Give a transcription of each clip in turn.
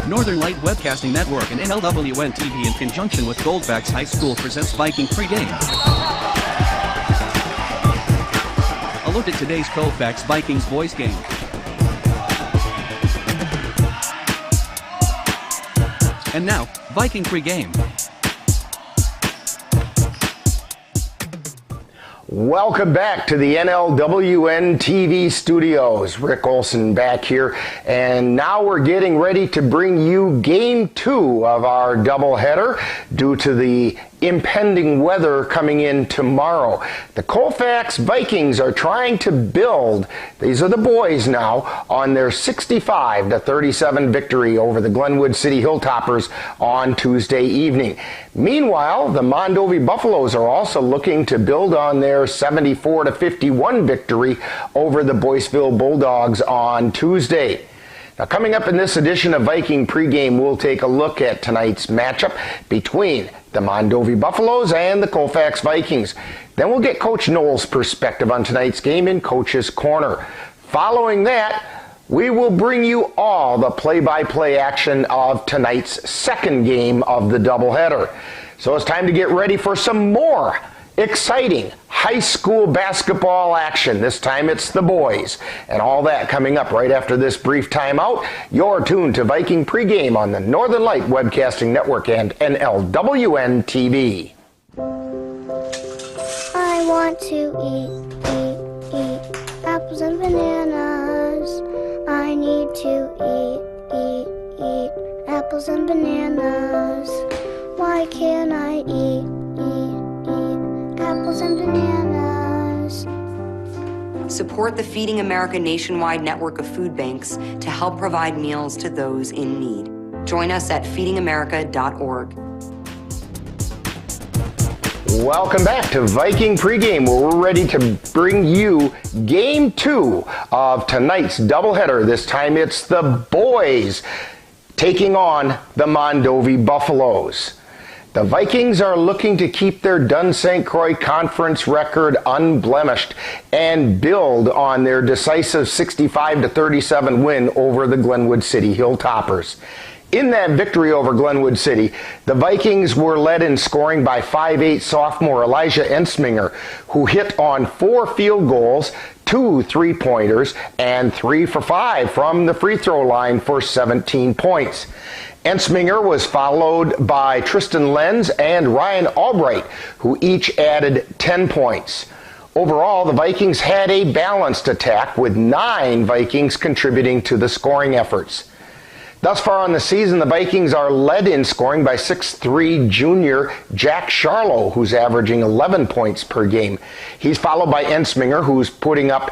Northern Light Webcasting Network and NLWN TV in conjunction with Colfax High School presents Viking pregame. A look at today's Colfax Vikings boys game. And now, Viking pregame. Welcome back to the NLWN TV studios. Rick Olson back here, and now we're getting ready to bring you Game 2 of our doubleheader due to the impending weather coming in tomorrow. The Colfax Vikings are trying to build, these are the boys now, on their 65-37 victory over the Glenwood City Hilltoppers on Tuesday evening. Meanwhile, the Mondovi Buffaloes are also looking to build on their 74-51 victory over the Boyceville Bulldogs on Tuesday. Now, coming up in this edition of Viking Pregame, we'll take a look at tonight's matchup between the Mondovi Buffaloes and the Colfax Vikings. Then we'll get Coach Noel's perspective on tonight's game in Coach's Corner. Following that, we will bring you all the play-by-play action of tonight's second game of the doubleheader. So it's time to get ready for some more exciting high school basketball action. This time it's the boys. And all that coming up right after this brief timeout. You're tuned to Viking Pregame on the Northern Light Webcasting Network and NLWN TV. I want to eat apples and bananas. I need to eat apples and bananas. Why can't I eat apples and bananas? Support the Feeding America nationwide network of food banks to help provide meals to those in need. Join us at feedingamerica.org. Welcome back to Viking Pregame, where we're ready to bring you Game 2 of tonight's doubleheader. This time it's the boys taking on the Mondovi Buffaloes. The Vikings are looking to keep their Dunn St. Croix Conference record unblemished and build on their decisive 65-37 win over the Glenwood City Hilltoppers. In that victory over Glenwood City, the Vikings were led in scoring by 5'8" sophomore Elijah Ensminger, who hit on 4 field goals, 2 3-pointers, and 3 for 5 from the free throw line for 17 points. Ensminger was followed by Tristan Lenz and Ryan Albright, who each added 10 points. Overall, the Vikings had a balanced attack, with 9 Vikings contributing to the scoring efforts. Thus far on the season, the Vikings are led in scoring by 6'3" junior Jack Charlo, who's averaging 11 points per game. He's followed by Ensminger, who's putting up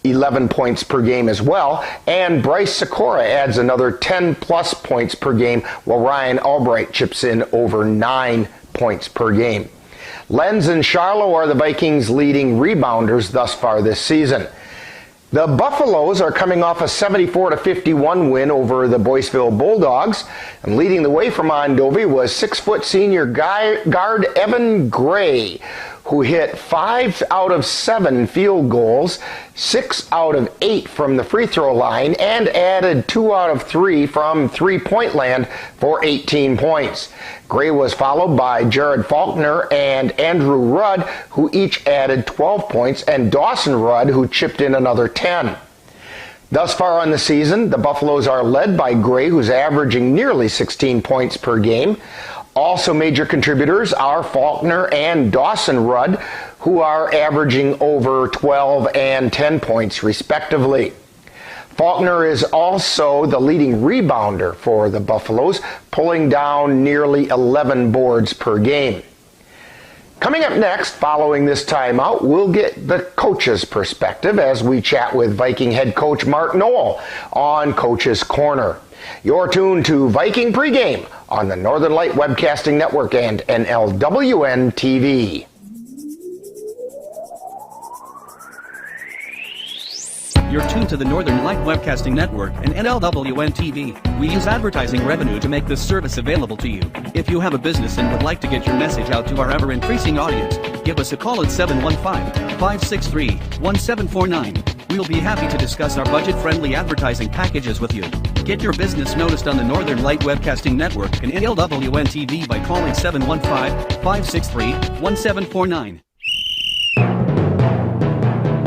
11 points per game as well, and Bryce Sikora adds another 10-plus points per game, while Ryan Albright chips in over 9 points per game. Lenz and Charlo are the Vikings' leading rebounders thus far this season. The Buffaloes are coming off a 74-51 win over the Boyceville Bulldogs, and leading the way for Mondovi was 6-foot senior guard Evan Gray, who hit 5 out of 7 field goals, 6 out of 8 from the free throw line, and added 2 out of 3 from three-point land for 18 points. Gray was followed by Jared Faulkner and Andrew Rudd, who each added 12 points, and Dawson Rudd, who chipped in another 10. Thus far on the season, the Buffaloes are led by Gray, who's averaging nearly 16 points per game. Also major contributors are Faulkner and Dawson Rudd, who are averaging over 12 and 10 points respectively. Faulkner is also the leading rebounder for the Buffaloes, pulling down nearly 11 boards per game. Coming up next, following this timeout, we'll get the coach's perspective as we chat with Viking head coach Mark Noel on Coach's Corner. You're tuned to Viking Pregame on the Northern Light Webcasting Network and NLWN TV. You're tuned to the Northern Light Webcasting Network and NLWN TV. We use advertising revenue to make this service available to you. If you have a business and would like to get your message out to our ever-increasing audience, give us a call at 715-563-1749. We'll be happy to discuss our budget-friendly advertising packages with you. Get your business noticed on the Northern Light Webcasting Network and NLWN TV by calling 715-563-1749.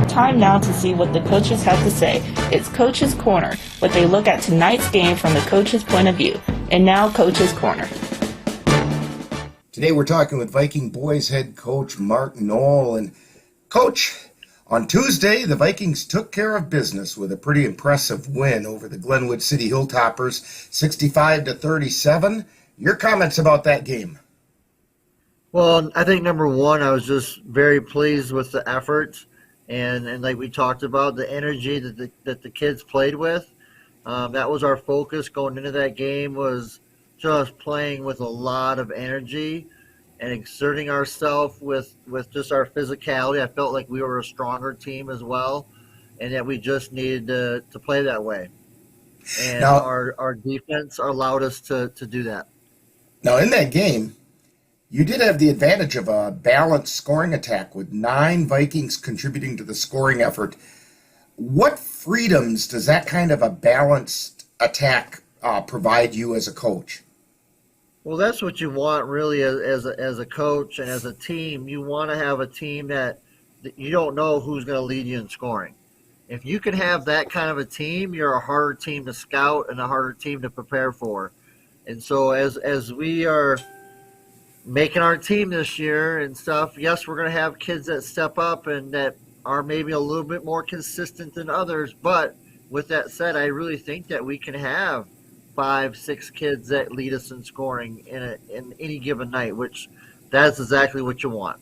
Time now to see what the coaches have to say. It's Coach's Corner, what they look at tonight's game from the coach's point of view. And now, Coach's Corner. Today we're talking with Viking boys head coach Mark Knoll. And Coach, on Tuesday, the Vikings took care of business with a pretty impressive win over the Glenwood City Hilltoppers, 65-37. Your comments about that game? Well, I think number one, I was just very pleased with the effort. And like we talked about, the energy that the kids played with, that was our focus going into that game, was just playing with a lot of energy and exerting ourselves with just our physicality. I felt like we were a stronger team as well, and that we just needed to play that way. And now, our defense allowed us to do that. Now, in that game, you did have the advantage of a balanced scoring attack with 9 Vikings contributing to the scoring effort. What freedoms does that kind of a balanced attack provide you as a coach? Well, that's what you want really as a coach and as a team. You want to have a team that you don't know who's going to lead you in scoring. If you can have that kind of a team, you're a harder team to scout and a harder team to prepare for. And so as we are making our team this year and stuff, yes, we're going to have kids that step up and that are maybe a little bit more consistent than others. But with that said, I really think that we can have 5-6 kids that lead us in scoring in any given night, which that's exactly what you want.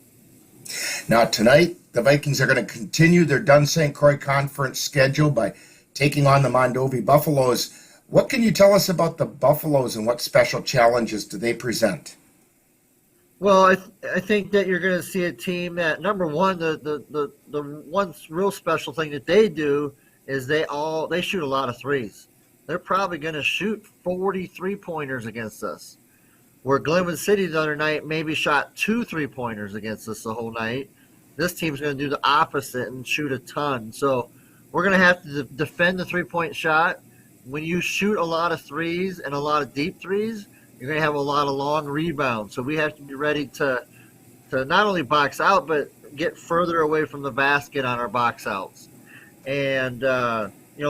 Now, tonight, the Vikings are going to continue their Dunn St. Croix Conference schedule by taking on the Mondovi Buffaloes. What can you tell us about the Buffaloes and what special challenges do they present? Well, I think that you're going to see a team that, number one, the one real special thing that they do is they shoot a lot of threes. They're probably going to shoot 40 3-pointers against us. Where Glenwood City the other night maybe shot 2 3-pointers against us the whole night. This team's going to do the opposite and shoot a ton. So we're going to have to defend the 3-point shot. When you shoot a lot of threes and a lot of deep threes, you're going to have a lot of long rebounds. So we have to be ready to not only box out, but get further away from the basket on our box outs. And,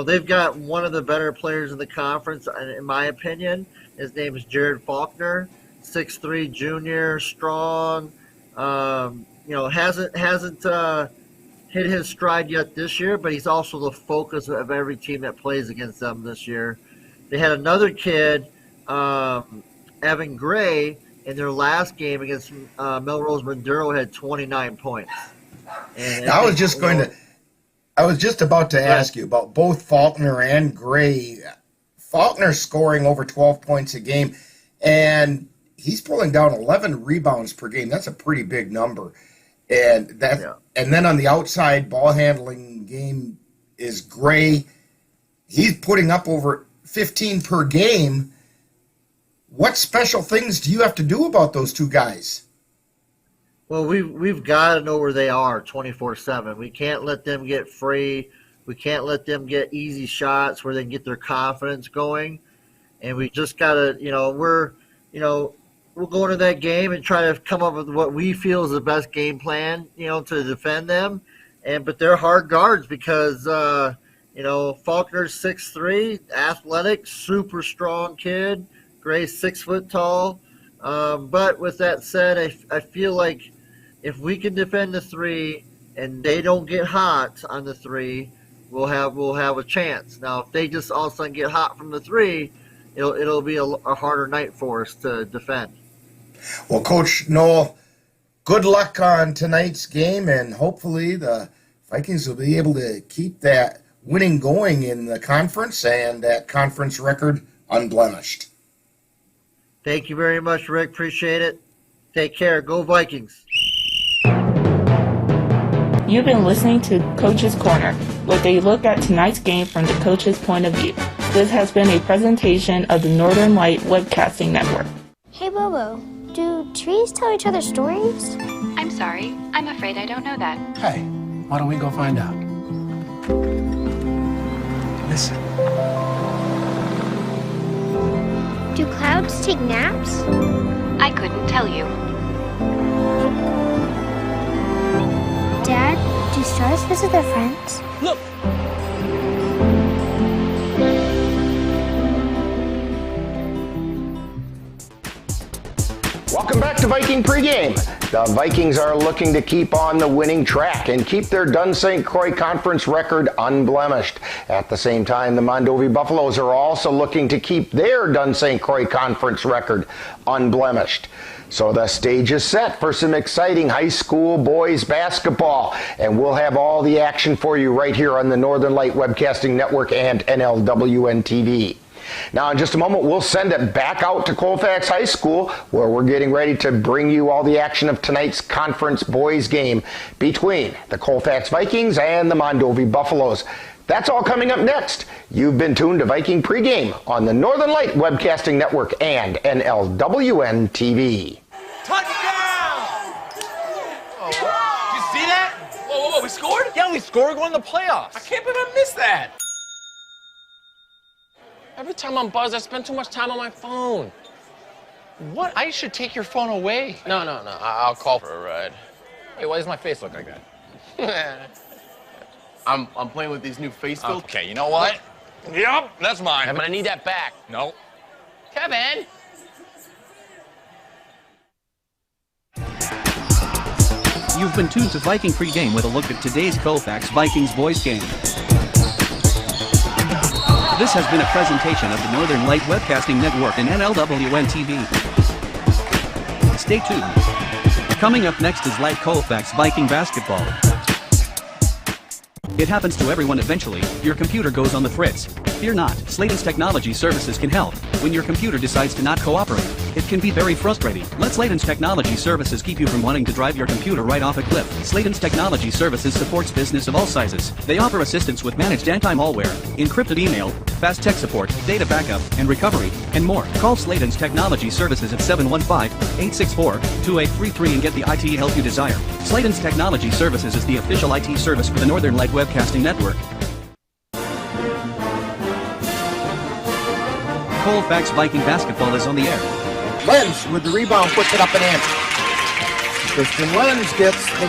they've got one of the better players in the conference, in my opinion. His name is Jared Faulkner, 6'3", junior, strong. Hasn't hit his stride yet this year, but he's also the focus of every team that plays against them this year. They had another kid, Evan Gray, in their last game against Melrose Maduro, had 29 points. And I was just about to ask you about both Faulkner and Gray. Faulkner scoring over 12 points a game, and he's pulling down 11 rebounds per game. That's a pretty big number. And and then on the outside ball handling game is Gray. He's putting up over 15 per game. What special things do you have to do about those two guys? Well, we've got to know where they are 24/7. We can't let them get free. We can't let them get easy shots where they can get their confidence going. And we just got to, we'll go into that game and try to come up with what we feel is the best game plan, to defend them. But they're hard guards because, Faulkner's 6'3", athletic, super strong kid. Gray's 6 foot tall. But with that said, I feel like if we can defend the 3 and they don't get hot on the 3, we'll have a chance. Now, if they just all of a sudden get hot from the 3, it'll be a harder night for us to defend. Well, Coach Knoll, good luck on tonight's game, and hopefully the Vikings will be able to keep that winning going in the conference and that conference record unblemished. Thank you very much, Rick. Appreciate it. Take care. Go Vikings. You've been listening to Coach's Corner, where they look at tonight's game from the coach's point of view. This has been a presentation of the Northern Light Webcasting Network. Hey, Bobo, do trees tell each other stories? I'm sorry. I'm afraid I don't know that. Hey, why don't we go find out? Listen. Do clouds take naps? I couldn't tell you. Dad, do stars visit their friends? Look! Welcome back to Viking Pregame. The Vikings are looking to keep on the winning track and keep their Dun St. Croix Conference record unblemished. At the same time, the Mondovi Buffaloes are also looking to keep their Dun St. Croix Conference record unblemished. So the stage is set for some exciting high school boys basketball, and we'll have all the action for you right here on the Northern Light Webcasting Network and NLWN TV. Now, in just a moment, we'll send it back out to Colfax High School, where we're getting ready to bring you all the action of tonight's conference boys game between the Colfax Vikings and the Mondovi Buffaloes. That's all coming up next. You've been tuned to Viking Pregame on the Northern Light Webcasting Network and NLWN TV. Touchdown! Oh, did you see that? Whoa, we scored? Yeah, we scored going to the playoffs. I can't believe I missed that. Every time I'm buzzed, I spend too much time on my phone. What? I should take your phone away. No. I'll call for a ride. Hey, why does my face look like that? I'm playing with these new face filters. Okay, you know what? Yep, that's mine. But I need that back. No. Kevin! You've been tuned to Viking Pregame with a look at today's Colfax Vikings boys game. This has been a presentation of the Northern Light Webcasting Network and NLWN TV. Stay tuned. Coming up next is Light Colfax Viking basketball. It happens to everyone eventually. Your computer goes on the fritz. Fear not, Slayton's Technology Services can help. When your computer decides to not cooperate, it can be very frustrating. Let Slayton's Technology Services keep you from wanting to drive your computer right off a cliff. Slayton's Technology Services supports business of all sizes. They offer assistance with managed anti-malware, encrypted email, fast tech support, data backup, and recovery, and more. Call Slayton's Technology Services at 715-864-2833 and get the IT help you desire. Slayton's Technology Services is the official IT service for the Northern Light Webcasting Network. Colfax Viking basketball is on the air. Lenz with the rebound puts it up and in. Christian Lenz gets the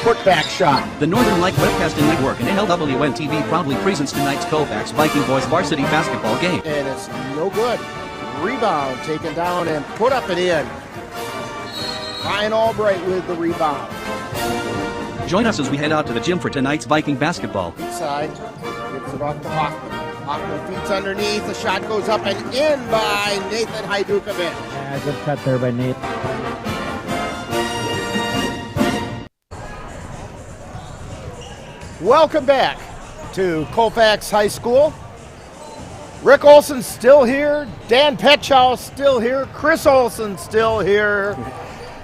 putback shot. The Northern Light Webcasting Network and NLWN TV proudly presents tonight's Colfax Viking boys varsity basketball game. And it's no good. Rebound taken down and put up and in. Ryan Albright with the rebound. Join us as we head out to the gym for tonight's Viking basketball. Inside, gives it off to Hoffman. Hoffman feeds underneath, the shot goes up and in by Nathan Hajdukovic. Yeah, good cut there by Nate. Welcome back to Colfax High School. Rick Olson still here, Dan Petchow still here, Chris Olson still here,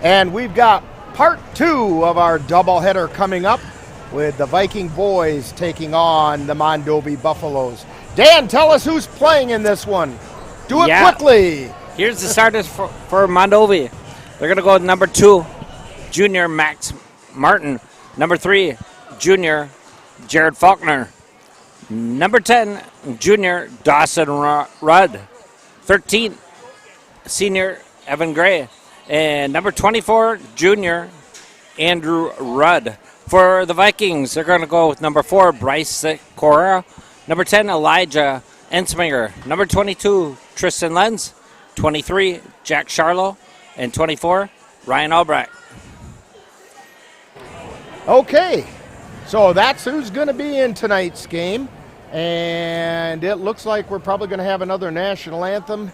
and we've got part 2 of our doubleheader coming up with the Viking boys taking on the Mondovi Buffaloes. Dan, tell us who's playing in this one. Do it quickly. Here's the starters for Mondovi. They're going to go with number 2, junior Max Martin. Number 3, junior Jared Faulkner. Number 10, junior Dawson Rudd. 13, senior Evan Gray. And number 24, junior Andrew Rudd. For the Vikings, they're going to go with number 4, Bryce Correa. Number 10, Elijah Ensminger. Number 22, Tristan Lenz. 23, Jack Charlo. And 24, Ryan Albright. Okay, so that's who's going to be in tonight's game. And it looks like we're probably going to have another national anthem.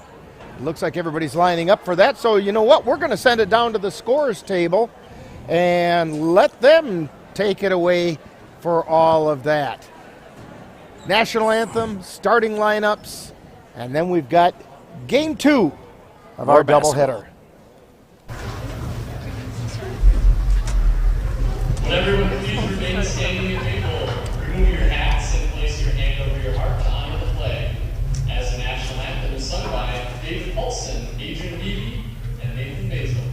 It looks like everybody's lining up for that. So you know what? We're going to send it down to the scores table and let them take it away for all of that. National anthem, starting lineups, and then we've got game 2 of our doubleheader. Would everyone please remain standing at table, remove your hats, and place your hand over your heart to honor the flag, as the national anthem is sung by David Paulson, Adrian Beebe, and Nathan Basil.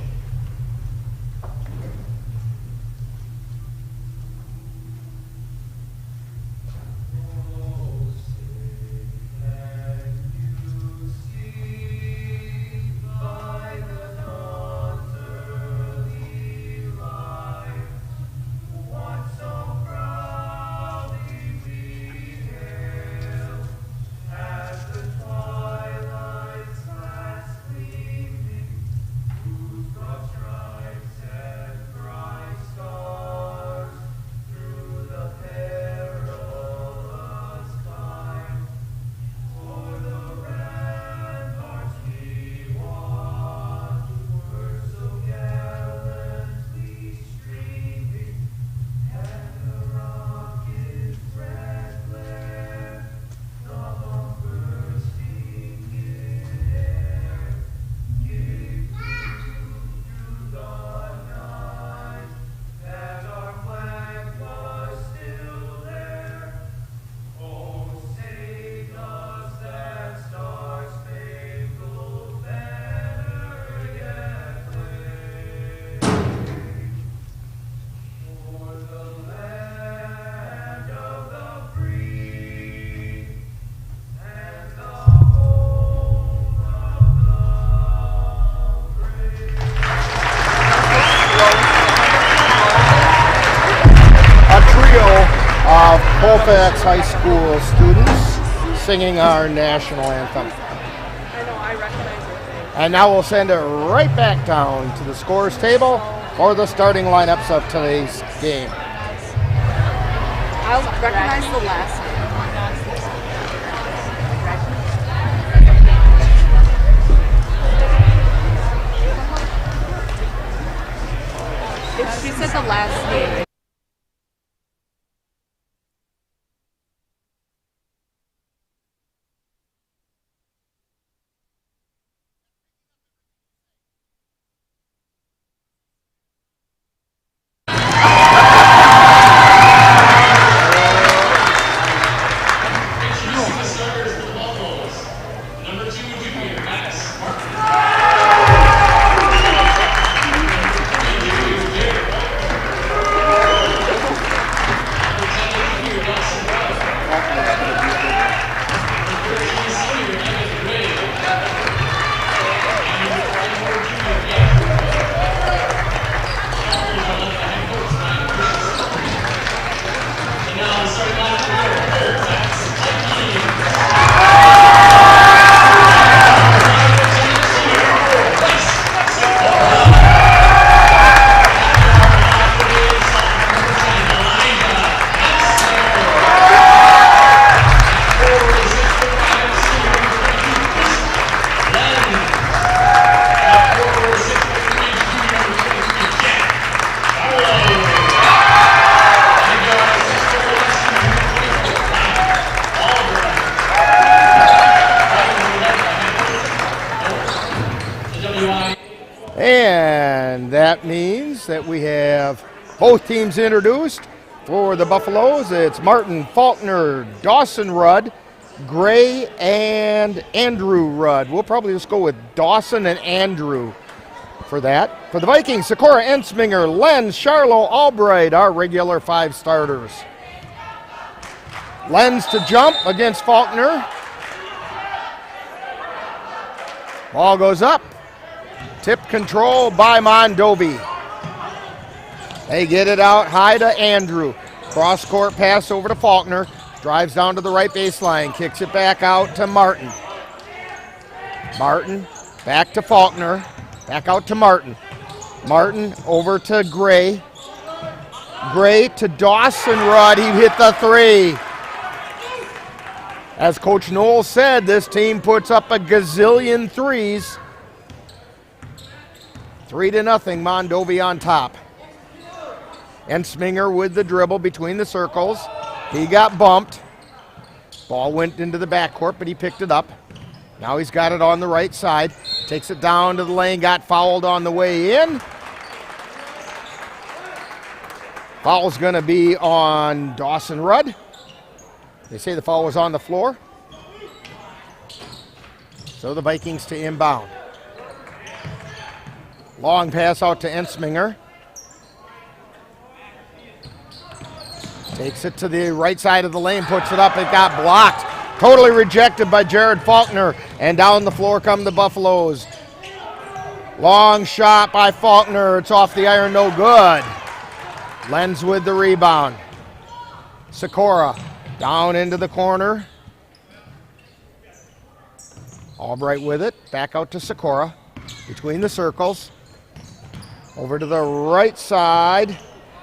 Colfax High School students singing our national anthem. I know, I recognize it. And now we'll send it right back down to the scores table for the starting lineups of today's game. I'll recognize the last name. If she said the last name. And that means that we have both teams introduced. For the Buffaloes, it's Martin Faulkner, Dawson Rudd, Gray, and Andrew Rudd. We'll probably just go with Dawson and Andrew for that. For the Vikings, Sakura Ensminger, Lenz, Charlo, Albright, our regular 5 starters. Lenz to jump against Faulkner. Ball goes up. Tip control by Mondovi. They get it out high to Andrew. Cross court pass over to Faulkner. Drives down to the right baseline. Kicks it back out to Martin. Martin back to Faulkner. Back out to Martin. Martin over to Gray. Gray to Dawson Rudd. He hit the 3. As Coach Knoll said, this team puts up a gazillion threes. 3-0, Mondovi on top. Ensminger with the dribble between the circles. He got bumped. Ball went into the backcourt, but he picked it up. Now he's got it on the right side. Takes it down to the lane, got fouled on the way in. Foul's going to be on Dawson Rudd. They say the foul was on the floor. So the Vikings to inbound. Long pass out to Ensminger. Takes it to the right side of the lane, puts it up, it got blocked. Totally rejected by Jared Faulkner, and down the floor come the Buffaloes. Long shot by Faulkner, it's off the iron, no good. Lenz with the rebound. Sakura down into the corner. Albright with it, back out to Sakura, between the circles. Over to the right side.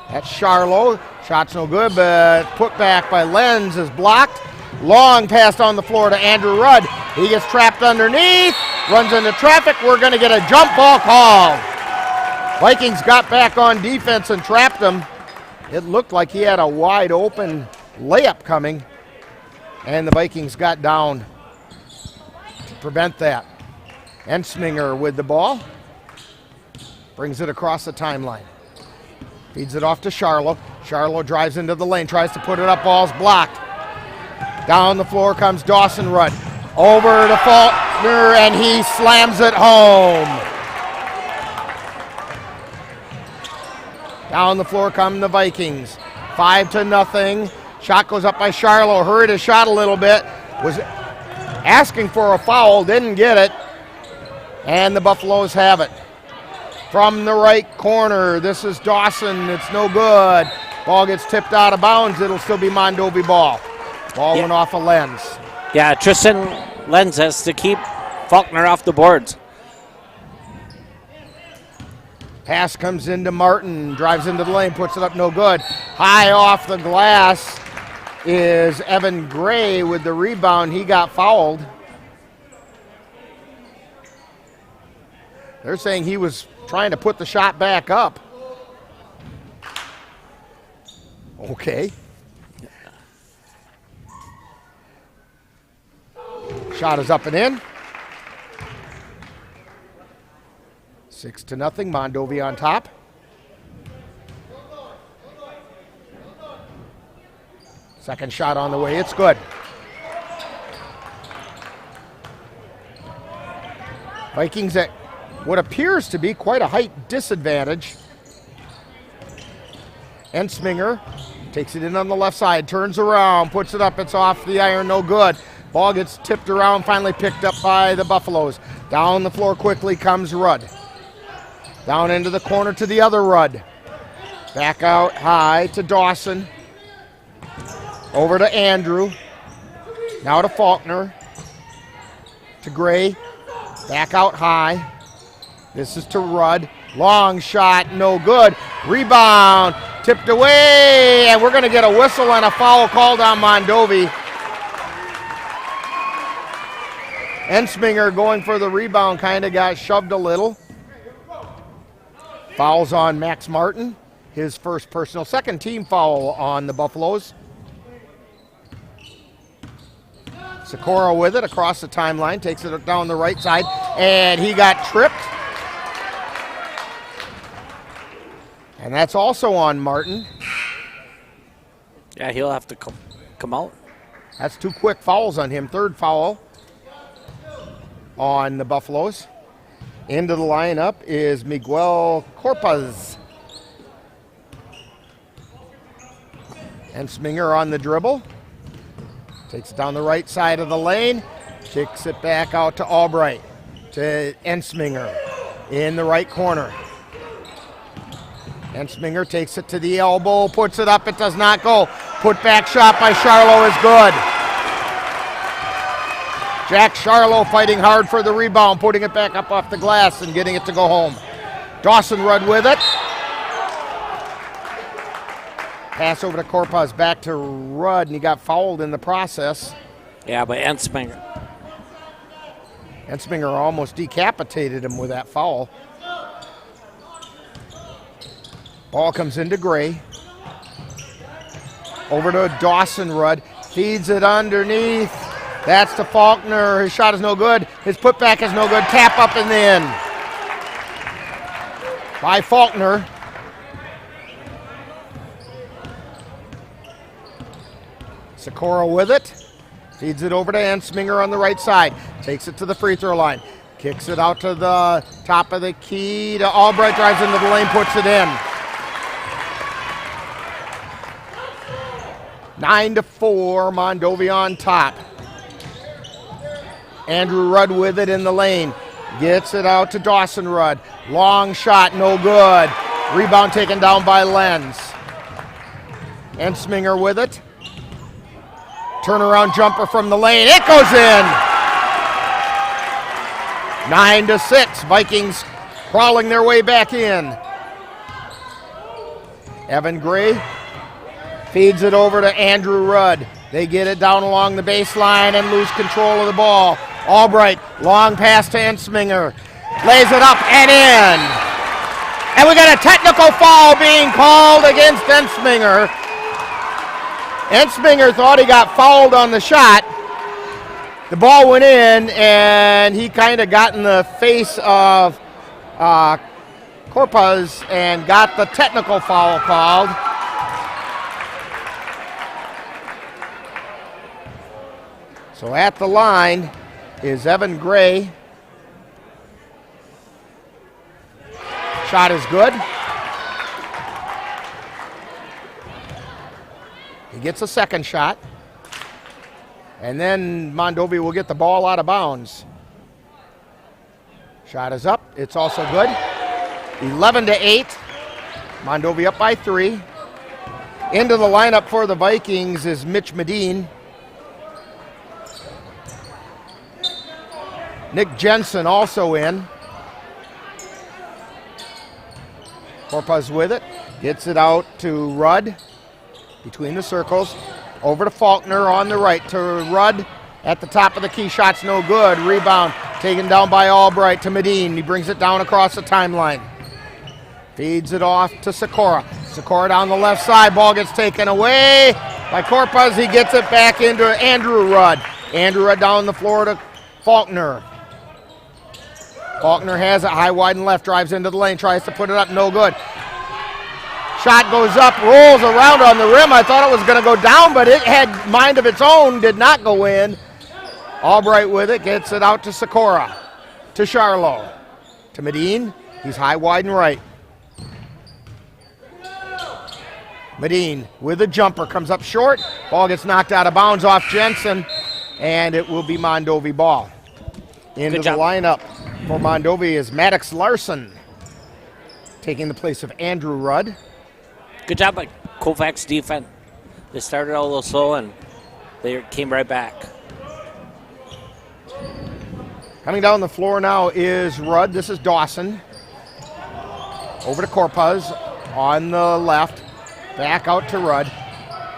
That's Charlo. Shot's no good, but put back by Lenz is blocked. Long pass on the floor to Andrew Rudd. He gets trapped underneath, runs into traffic. We're going to get a jump ball call. Vikings got back on defense and trapped him. It looked like he had a wide open layup coming, and the Vikings got down to prevent that. Ensminger with the ball. Brings it across the timeline. Feeds it off to Charlo. Charlo drives into the lane, tries to put it up, ball's blocked. Down the floor comes Dawson Rudd. Over to Faulkner, and he slams it home. Down the floor come the Vikings. 5-0. Shot goes up by Charlo. Hurried his shot a little bit. Was asking for a foul, didn't get it. And the Buffaloes have it. From the right corner, this is Dawson. It's no good. Ball gets tipped out of bounds. It'll still be Mondovi ball. Ball went off a Lenz. Yeah, Tristan Lenz has to keep Faulkner off the boards. Pass comes into Martin, drives into the lane, puts it up, no good. High off the glass is Evan Gray with the rebound. He got fouled. They're saying he was trying to put the shot back up. Okay. Shot is up and in. 6-0, Mondovi on top. Second shot on the way, it's good. Vikings at what appears to be quite a height disadvantage. Ensminger takes it in on the left side, turns around, puts it up, it's off the iron, no good. Ball gets tipped around, finally picked up by the Buffaloes. Down the floor quickly comes Rudd. Down into the corner to the other Rudd. Back out high to Dawson. Over to Andrew. Now to Faulkner. To Gray. Back out high. This is to Rudd. Long shot, no good. Rebound, tipped away, and we're going to get a whistle and a foul called on Mondovi. Ensminger going for the rebound, kind of got shoved a little. Fouls on Max Martin, his first personal, second team foul on the Buffaloes. Sikora with it across the timeline, takes it down the right side, and he got tripped. And that's also on Martin. Yeah, he'll have to come out. That's 2 quick fouls on him. Third foul on the Buffaloes. Into the lineup is Miguel Corpaz. Ensminger on the dribble. Takes it down the right side of the lane. Kicks it back out to Albright. To Ensminger in the right corner. Ensminger takes it to the elbow, puts it up, it does not go. Put back shot by Charlo is good. Jack Charlo fighting hard for the rebound, putting it back up off the glass and getting it to go home. Dawson Rudd with it. Pass over to Corpaz, back to Rudd, and he got fouled in the process. Yeah, but Ensminger almost decapitated him with that foul. Ball comes into Gray. Over to Dawson Rudd. Feeds it underneath. That's to Faulkner. His shot is no good. His putback is no good. Tap up and in by Faulkner. Sikora with it. Feeds it over to Ensminger on the right side. Takes it to the free throw line. Kicks it out to the top of the key to Albright. Drives into the lane, puts it in. 9-4, Mondovi on top. Andrew Rudd with it in the lane. Gets it out to Dawson Rudd. Long shot, no good. Rebound taken down by Lenz. Ensminger with it. Turnaround jumper from the lane. It goes in. 9-6, Vikings crawling their way back in. Evan Gray feeds it over to Andrew Rudd. They get it down along the baseline and lose control of the ball. Albright, long pass to Ensminger. Lays it up and in. And we got a technical foul being called against Ensminger. Ensminger thought he got fouled on the shot. The ball went in, and he kind of got in the face of Corpaz and got the technical foul called. So at the line is Evan Gray. Shot is good. He gets a second shot. And then Mondovi will get the ball out of bounds. Shot is up. It's also good. 11-8. Mondovi up by 3. Into the lineup for the Vikings is Mitch Medine. Nick Jensen also in. Corpuz with it. Gets it out to Rudd. Between the circles. Over to Faulkner on the right. To Rudd at the top of the key. Shot's no good. Rebound taken down by Albright to Medine. He brings it down across the timeline. Feeds it off to Sikora. Sikora down the left side. Ball gets taken away by Corpuz. He gets it back into Andrew Rudd. Andrew Rudd down the floor to Faulkner. Faulkner has it high, wide, and left. Drives into the lane. Tries to put it up. No good. Shot goes up. Rolls around on the rim. I thought it was going to go down, but it had mind of its own. Did not go in. Albright with it. Gets it out to Sikora. To Charlo. To Medine. He's high, wide, and right. Medine with a jumper. Comes up short. Ball gets knocked out of bounds off Jensen. And it will be Mondovi ball. Into the lineup for Mondovi is Maddox Larson, taking the place of Andrew Rudd. Good job by Colfax defense. They started out a little slow and they came right back. Coming down the floor now is Rudd. This is Dawson. Over to Corpuz on the left. Back out to Rudd.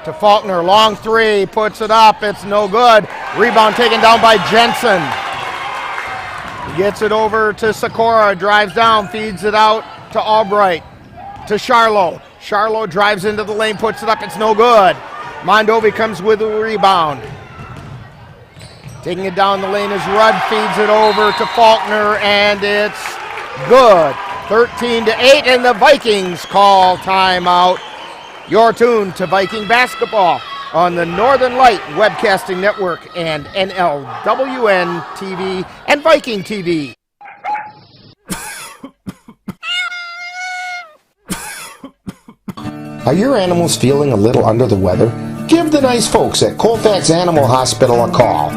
To Faulkner. Long three. Puts it up. It's no good. Rebound taken down by Jensen. Gets it over to Sikora, drives down, feeds it out to Albright, to Charlo. Charlo drives into the lane, puts it up, it's no good. Mondovi comes with a rebound. Taking it down the lane is Rudd, feeds it over to Faulkner, and it's good. 13-8, and the Vikings call timeout. You're tuned to Viking basketball on the Northern Light Webcasting Network and NLWN TV and Viking TV. Are your animals feeling a little under the weather? Give the nice folks at Colfax Animal Hospital a call.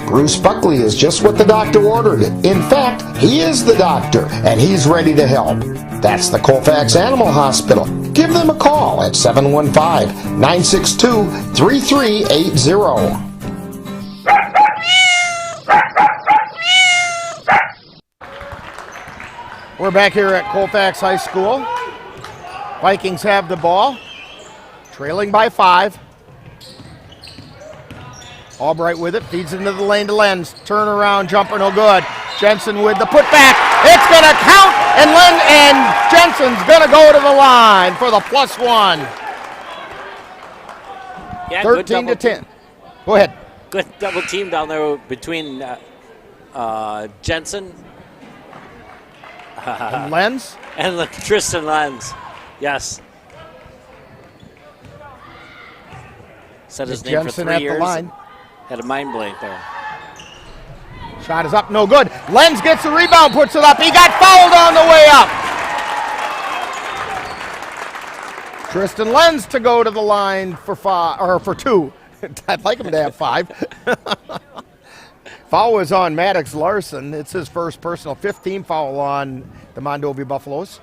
Bruce Buckley is just what the doctor ordered. In fact, he is the doctor, and he's ready to help. That's the Colfax Animal Hospital. Give them a call at 715-962-3380. We're back here at Colfax High School. Vikings have the ball, trailing by 5. Albright with it, feeds into the lane to Lenz. Turnaround jumper, no good. Jensen with the putback. It's going to count, and Jensen's going to go to the line for the +1. Yeah, 13-10. Go ahead. Good double team down there between Jensen and Lenz. And Tristan Lenz. Yes. Said his name Jensen for 3 at years. the line. Had a mind blank there. Shot is up, no good. Lenz gets the rebound, puts it up. He got fouled on the way up. Tristan Lenz to go to the line for 5 or for 2. I'd like him to have 5. Foul was on Maddox Larson. It's his first personal 15 foul on the Mondovi Buffaloes.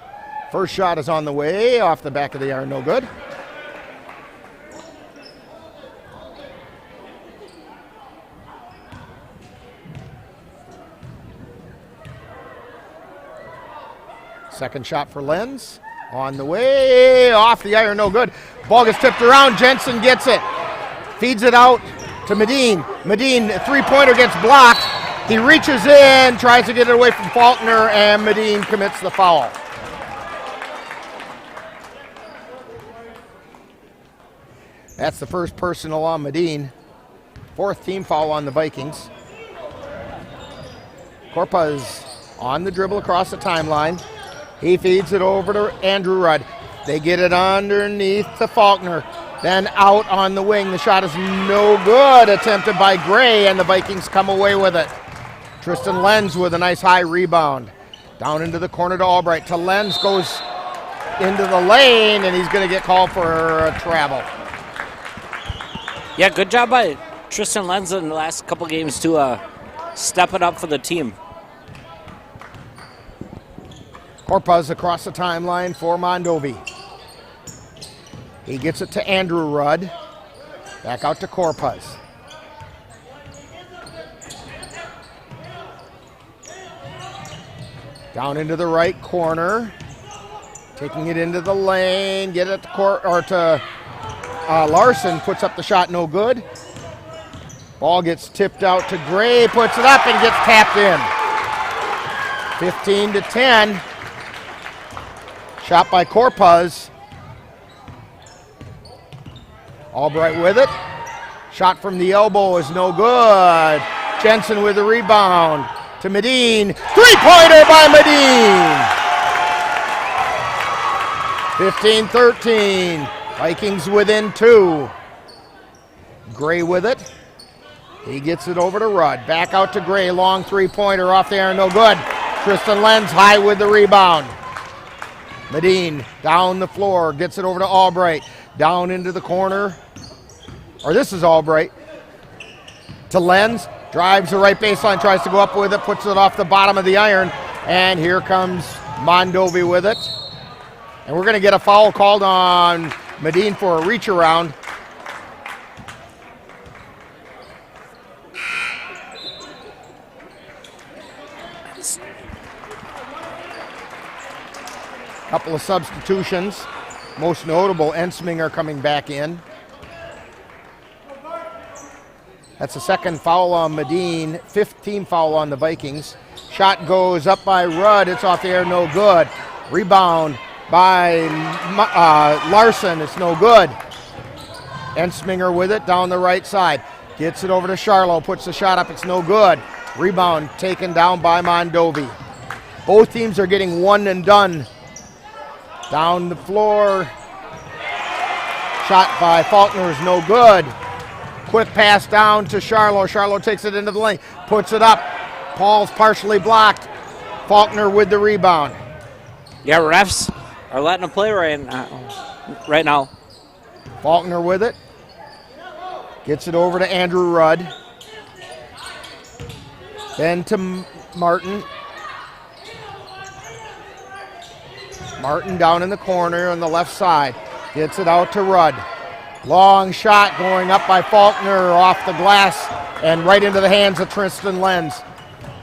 First shot is on the way, off the back of the iron, no good. Second shot for Lenz. On the way, off the iron, no good. Ball gets tipped around, Jensen gets it. Feeds it out to Medine. Medine, three-pointer gets blocked. He reaches in, tries to get it away from Faulkner, and Medine commits the foul. That's the first personal on Medine. 4th team foul on the Vikings. Corpuz on the dribble across the timeline. He feeds it over to Andrew Rudd. They get it underneath to Faulkner. Then out on the wing. The shot is no good. Attempted by Gray, and the Vikings come away with it. Tristan Lenz with a nice high rebound. Down into the corner to Albright. To Lenz, goes into the lane, and he's going to get called for a travel. Yeah, good job by Tristan Lenz in the last couple games to step it up for the team. Corpuz across the timeline for Mondovi. He gets it to Andrew Rudd. Back out to Corpus. Down into the right corner. Taking it into the lane. Get it to Larson. Puts up the shot, no good. Ball gets tipped out to Gray. Puts it up and gets tapped in. 15-10. Shot by Corpus. Albright with it. Shot from the elbow is no good. Jensen with the rebound to Medine. Three-pointer by Medine. 15-13. Vikings within 2. Gray with it. He gets it over to Rudd. Back out to Gray. Long three-pointer off the air, no good. Tristan Lenz high with the rebound. Medine down the floor. Gets it over to Albright. Down into the corner. Or this is Albright. To Lenz. Drives the right baseline. Tries to go up with it. Puts it off the bottom of the iron. And here comes Mondovi with it. And we're going to get a foul called on Medine for a reach around. Couple of substitutions. Most notable, Ensminger coming back in. That's the second foul on Medine, 15th foul on the Vikings. Shot goes up by Rudd. It's off the air, no good. Rebound by Larson. It's no good. Ensminger with it down the right side. Gets it over to Charlo. Puts the shot up. It's no good. Rebound taken down by Mondovi. Both teams are getting one and done. Down the floor. Shot by Faulkner is no good. Quick pass down to Charlo. Charlo takes it into the lane. Puts it up. Paul's partially blocked. Faulkner with the rebound. Yeah, refs are letting him play right now. Faulkner with it. Gets it over to Andrew Rudd. Then to Martin. Martin down in the corner on the left side. Gets it out to Rudd. Long shot going up by Faulkner off the glass and right into the hands of Tristan Lenz.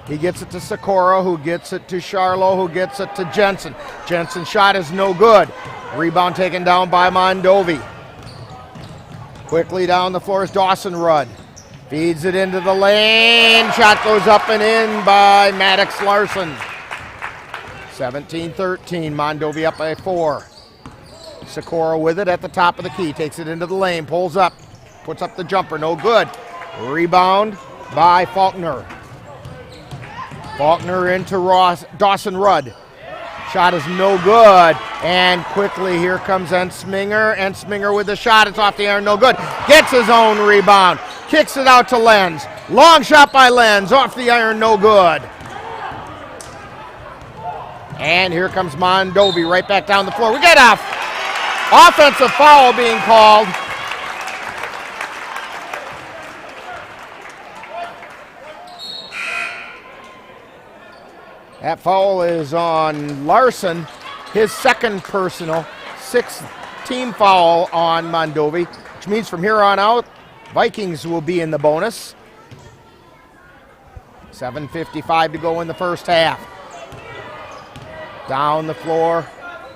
He gets it to Sikora, who gets it to Charlo, who gets it to Jensen. Jensen's shot is no good. Rebound taken down by Mondovi. Quickly down the floor is Dawson Rudd. Feeds it into the lane. Shot goes up and in by Maddox Larson. 17-13. Mondovi up by 4. Sikora with it at the top of the key. Takes it into the lane. Pulls up. Puts up the jumper. No good. Rebound by Faulkner. Faulkner into Dawson Rudd. Shot is no good. And quickly here comes Ensminger. Ensminger with the shot. It's off the air. No good. Gets his own rebound. Kicks it out to Lenz. Long shot by Lenz. Off the iron. No good. And here comes Mondovi right back down the floor. We get off. Offensive foul being called. That foul is on Larson, his second personal, 6th team foul on Mondovi, which means from here on out, Vikings will be in the bonus. 7:55 to go in the first half. Down the floor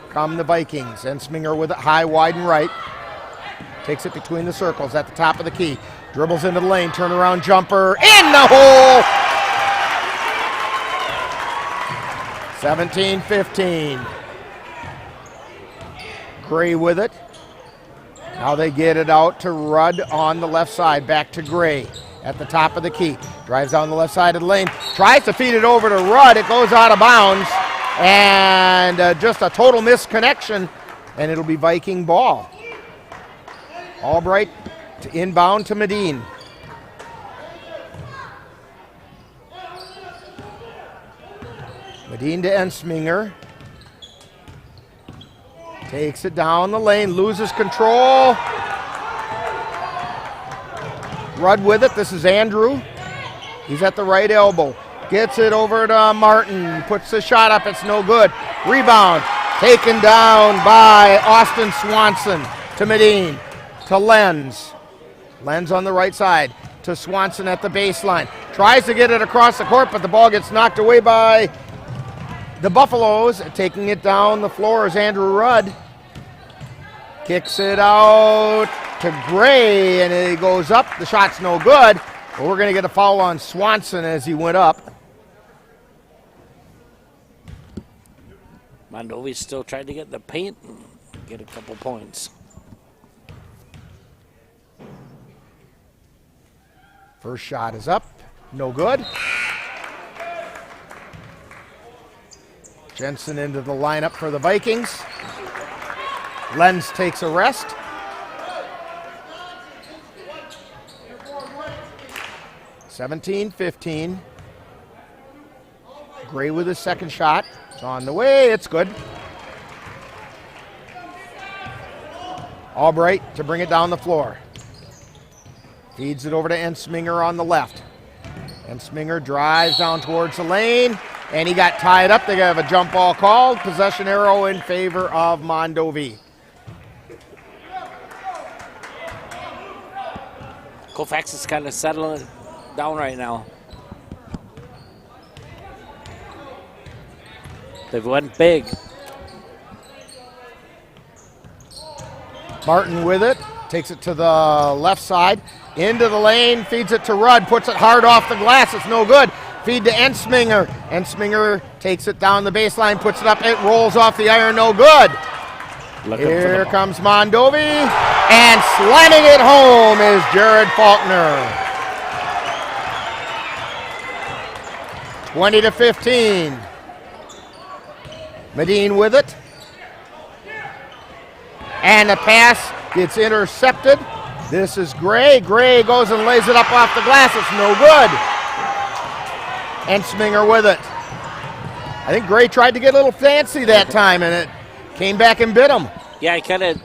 come the Vikings. Ensminger with it high, wide, and right. Takes it between the circles at the top of the key. Dribbles into the lane, turnaround jumper, in the hole! 17-15. Gray with it. Now they get it out to Rudd on the left side. Back to Gray at the top of the key. Drives down the left side of the lane. Tries to feed it over to Rudd. It goes out of bounds. And just a total misconnection. And it'll be Viking ball. Albright to inbound to Medine. Medine to Ensminger. Takes it down the lane, loses control. Rudd with it. This is Andrew. He's at the right elbow. Gets it over to Martin. Puts the shot up. It's no good. Rebound taken down by Austin Swanson. to Medine, to Lenz. Lenz on the right side to Swanson at the baseline. Tries to get it across the court, but the ball gets knocked away by the Buffaloes. Taking it down the floor is Andrew Rudd. Kicks it out to Gray, and it goes up. The shot's no good, but we're going to get a foul on Swanson as he went up. Mondovi still tried to get in the paint and get a couple points. First shot is up, no good. Jensen into the lineup for the Vikings. Lenz takes a rest. (17-15). Gray with his second shot. It's on the way, it's good. Albright to bring it down the floor. Feeds it over to Ensminger on the left. Ensminger drives down towards the lane, and he got tied up. They have a jump ball called. Possession arrow in favor of Mondovi. Colfax is kind of settling down right now. They've went big. Martin with it, takes it to the left side, into the lane, feeds it to Rudd, puts it hard off the glass, it's no good. Feed to Ensminger. Ensminger takes it down the baseline, puts it up, it rolls off the iron, no good. Here comes Mondovi, and slamming it home is Jared Faulkner. 20-15. Medine with it. And the pass gets intercepted. This is Gray. Gray goes and lays it up off the glass. It's no good. Ensminger with it. I think Gray tried to get a little fancy that time, and it came back and bit him. Yeah, he kind of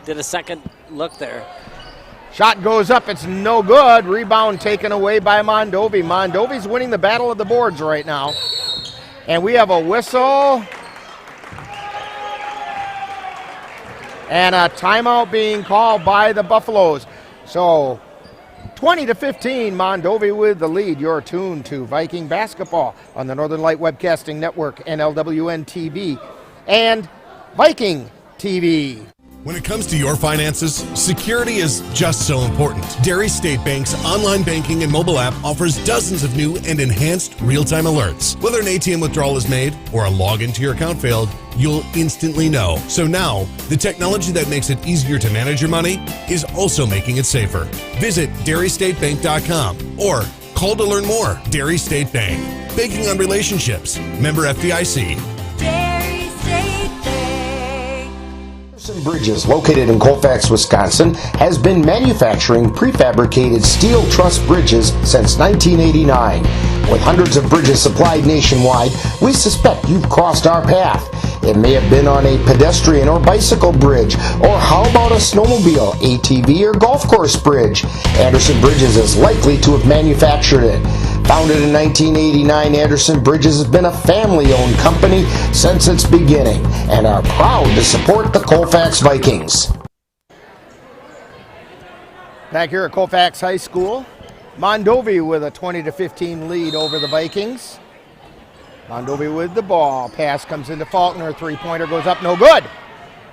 did a second look there. Shot goes up. It's no good. Rebound taken away by Mondovi. Mondovi's winning the battle of the boards right now. And we have a whistle. And a timeout being called by the Buffaloes. So 20-15, Mondovi with the lead. You're tuned to Viking basketball on the Northern Light Webcasting Network, NLWN TV, and Viking TV. When it comes to your finances, security is just so important. Dairy State Bank's online banking and mobile app offers dozens of new and enhanced real-time alerts. Whether an ATM withdrawal is made or a login to your account failed, you'll instantly know. So now, the technology that makes it easier to manage your money is also making it safer. Visit dairystatebank.com or call to learn more. Dairy State Bank. Banking on relationships. Member FDIC. Bridges, located in Colfax, Wisconsin, has been manufacturing prefabricated steel truss bridges since 1989. With hundreds of bridges supplied nationwide, we suspect you've crossed our path. It may have been on a pedestrian or bicycle bridge, or how about a snowmobile, ATV, or golf course bridge? Anderson Bridges is likely to have manufactured it. Founded in 1989, Anderson Bridges has been a family-owned company since its beginning and are proud to support the Colfax Vikings. Back here at Colfax High School, Mondovi with a 20-15 lead over the Vikings. Mondovi with the ball. Pass comes into Faulkner. Three-pointer goes up, no good.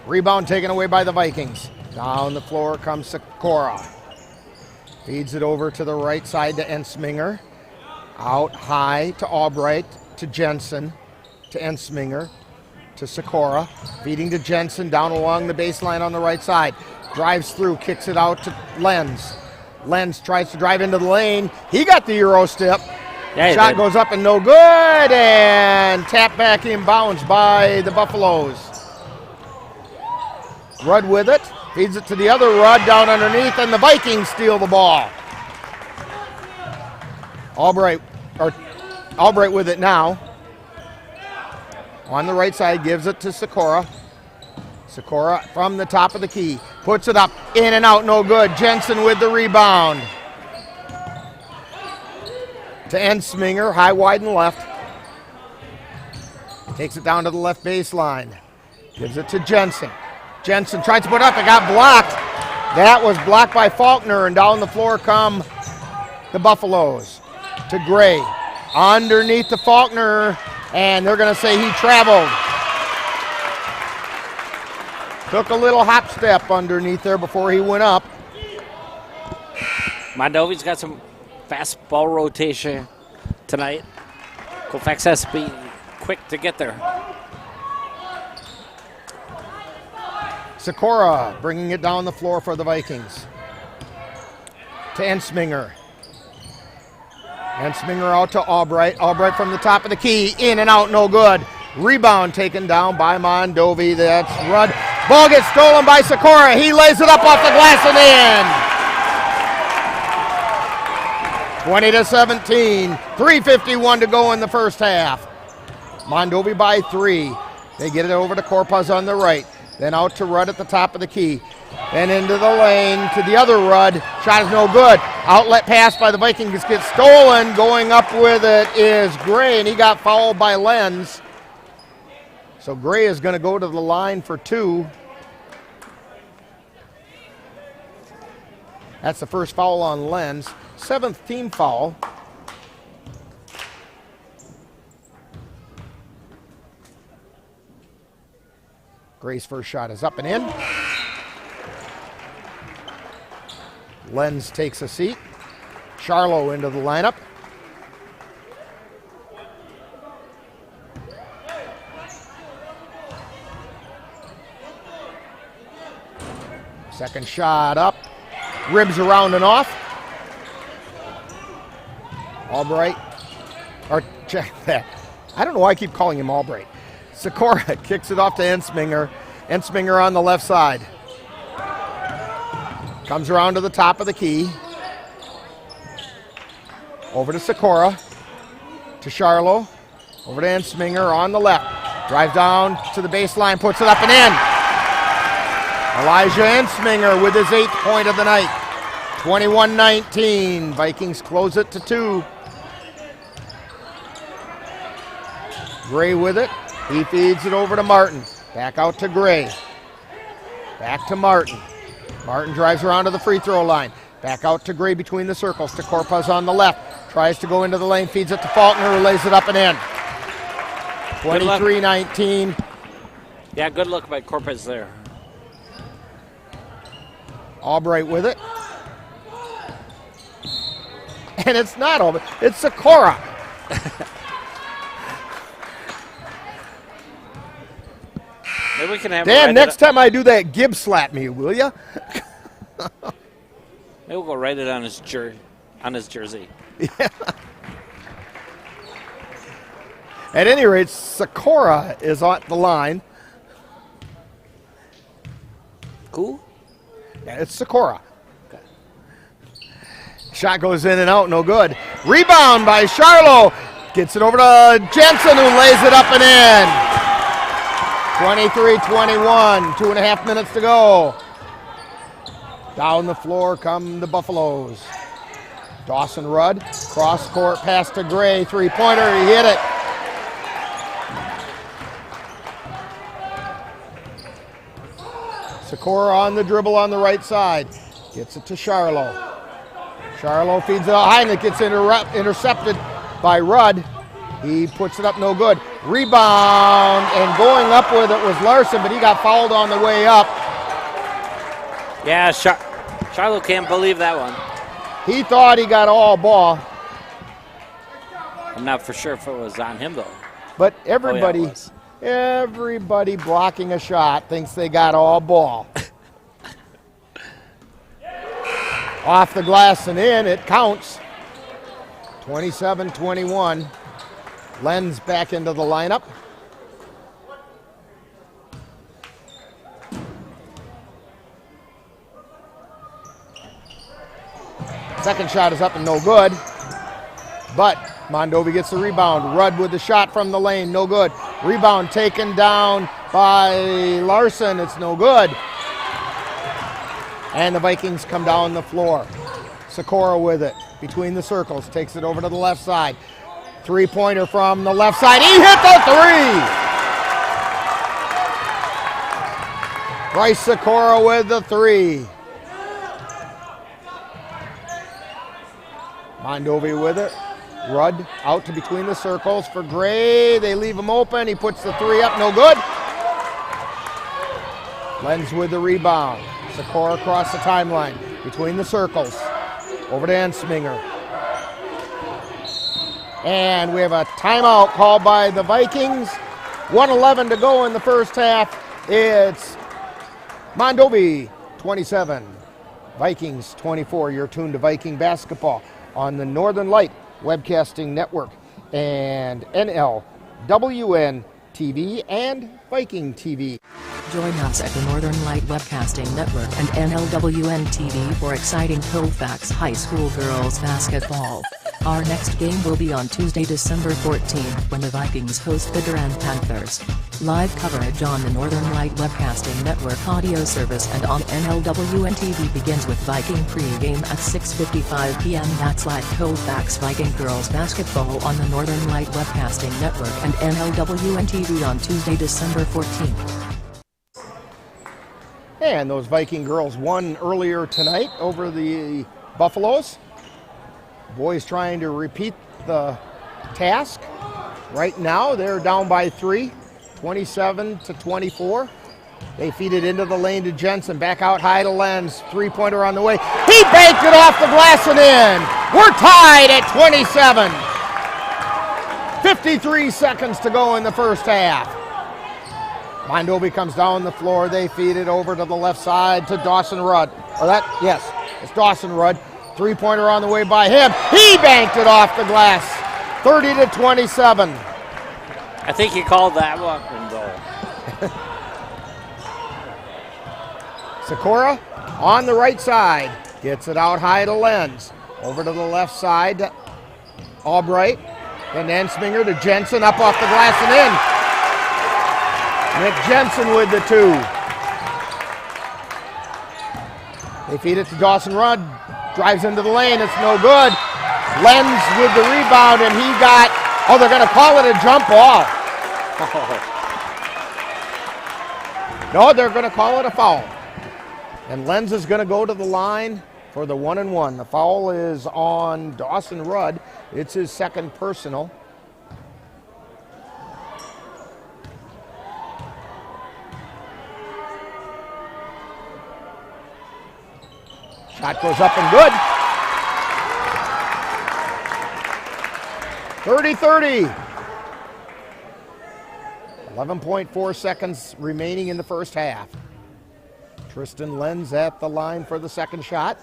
Rebound taken away by the Vikings. Down the floor comes Sikora. Feeds it over to the right side to Ensminger. Out high to Albright, to Jensen, to Ensminger, to Sikora. Feeding to Jensen down along the baseline on the right side. Drives through, kicks it out to Lenz. Lenz tries to drive into the lane. He got the Euro step. Yeah, shot goes up and no good, and tap back inbounds by the Buffaloes. Rudd with it, feeds it to the other Rudd down underneath, and the Vikings steal the ball. Albright with it now. On the right side, gives it to Sikora. Sikora from the top of the key, puts it up, in and out, no good. Jensen with the rebound. To Ensminger, high, wide, and left. Takes it down to the left baseline. Gives it to Jensen. Jensen tries to put up, it got blocked. That was blocked by Faulkner, and down the floor come the Buffaloes to Gray. Underneath the Faulkner, and they're going to say he traveled. Took a little hop step underneath there before he went up. Mondovi's got some fast ball rotation tonight. Colfax has to be quick to get there. Sikora bringing it down the floor for the Vikings. To Ensminger. Ensminger out to Albright. Albright from the top of the key. In and out, no good. Rebound taken down by Mondovi. That's Rudd. Ball gets stolen by Sikora. He lays it up off the glass and in. 20-17. 3:51 to go in the first half. Mondovi by 3. They get it over to Corpuz on the right. Then out to Rudd at the top of the key. And into the lane to the other Rudd. Shot is no good. Outlet pass by the Vikings gets stolen. Going up with it is Gray, and he got fouled by Lenz. So Gray is going to go to the line for 2. That's the first foul on Lenz. 7th team foul. Gray's first shot is up and in. Lenz takes a seat. Charlo into the lineup. Second shot up. Ribs around and off. Albright. Or check that. I don't know why I keep calling him Albright. Sikora kicks it off to Ensminger. Ensminger on the left side. Comes around to the top of the key. Over to Sikora. To Charlo. Over to Ensminger on the left. Drives down to the baseline, puts it up and in. Elijah Ensminger with his 8th point of the night. 21-19. Vikings close it to 2. Gray with it. He feeds it over to Martin. Back out to Gray. Back to Martin. Martin drives around to the free throw line. Back out to Gray between the circles to Corpuz on the left. Tries to go into the lane, feeds it to Faulkner, who lays it up and in. 23-19. Yeah, good look by Corpuz there. Albright with it. And it's not over. It's Sikora. Maybe we can have Dan, next time I do that, Gibbs slap me, will ya? Maybe we'll go write it on his jersey. Yeah. At any rate, Sikora is on the line. Cool. Yeah, it's Sikora. Okay. Shot goes in and out, no good. Rebound by Charlo. Gets it over to Jensen, who lays it up and in. 23-21, 2.5 minutes to go. Down the floor come the Buffaloes. Dawson Rudd, cross court pass to Gray, 3-pointer, he hit it. Sikora on the dribble on the right side. Gets it to Charlo. Charlo feeds it out high and it gets intercepted by Rudd. He puts it up, no good. Rebound, and going up with it was Larson, but he got fouled on the way up. Yeah, Charlo can't believe that one. He thought he got all ball. I'm not for sure if it was on him, though. But everybody blocking a shot thinks they got all ball. Off the glass and in, it counts. 27-21. Lenz back into the lineup. Second shot is up and no good. But Mondovi gets the rebound. Rudd with the shot from the lane, no good. Rebound taken down by Larson, it's no good. And the Vikings come down the floor. Sikora with it, between the circles, takes it over to the left side. 3-pointer from the left side, he hit the 3! Bryce Sikora with the 3. Mondovi with it. Rudd out to between the circles for Gray. They leave him open. He puts the 3 up. No good. Lenz with the rebound. Sikora across the timeline. Between the circles. Over to Ensminger. And we have a timeout called by the Vikings. 1:11 to go in the first half. It's Mondovi 27, Vikings 24. You're tuned to Viking basketball on the Northern Light Webcasting Network and NLWN TV and Viking TV. Join us at the Northern Light Webcasting Network and NLWN TV for exciting Colfax High School girls basketball. Our next game will be on Tuesday, December 14th when the Vikings host the Durand Panthers. Live coverage on the Northern Light Webcasting Network audio service and on NLWN TV begins with Viking pregame at 6:55 p.m. That's live Colfax Viking girls basketball on the Northern Light Webcasting Network and NLWN TV on Tuesday, December 14th. And those Viking girls won earlier tonight over the Buffaloes. Boys trying to repeat the task. Right now they're down by 3, 27-24. They feed it into the lane to Jensen. Back out high to Lenz. 3-pointer on the way. He banked it off the glass and in. We're tied at 27. 53 seconds to go in the first half. Mondovi comes down the floor. They feed it over to the left side to Dawson Rudd. It's Dawson Rudd. 3-pointer on the way by him. He banked it off the glass. 30-27. I think he called that one, though. Sikora on the right side. Gets it out high to Lenz. Over to the left side to Albright. Then Ensminger to Jensen. Up off the glass and in. Nick Jensen with the 2. They feed it to Dawson Rudd. Drives into the lane. It's no good. Lenz with the rebound, and he got, they're going to call it a jump ball. No, they're going to call it a foul. And Lenz is going to go to the line for the 1-and-1. The foul is on Dawson Rudd. It's his second personal. Shot goes up and good. 30-30. 11.4 seconds remaining in the first half. Tristan Lenz at the line for the second shot.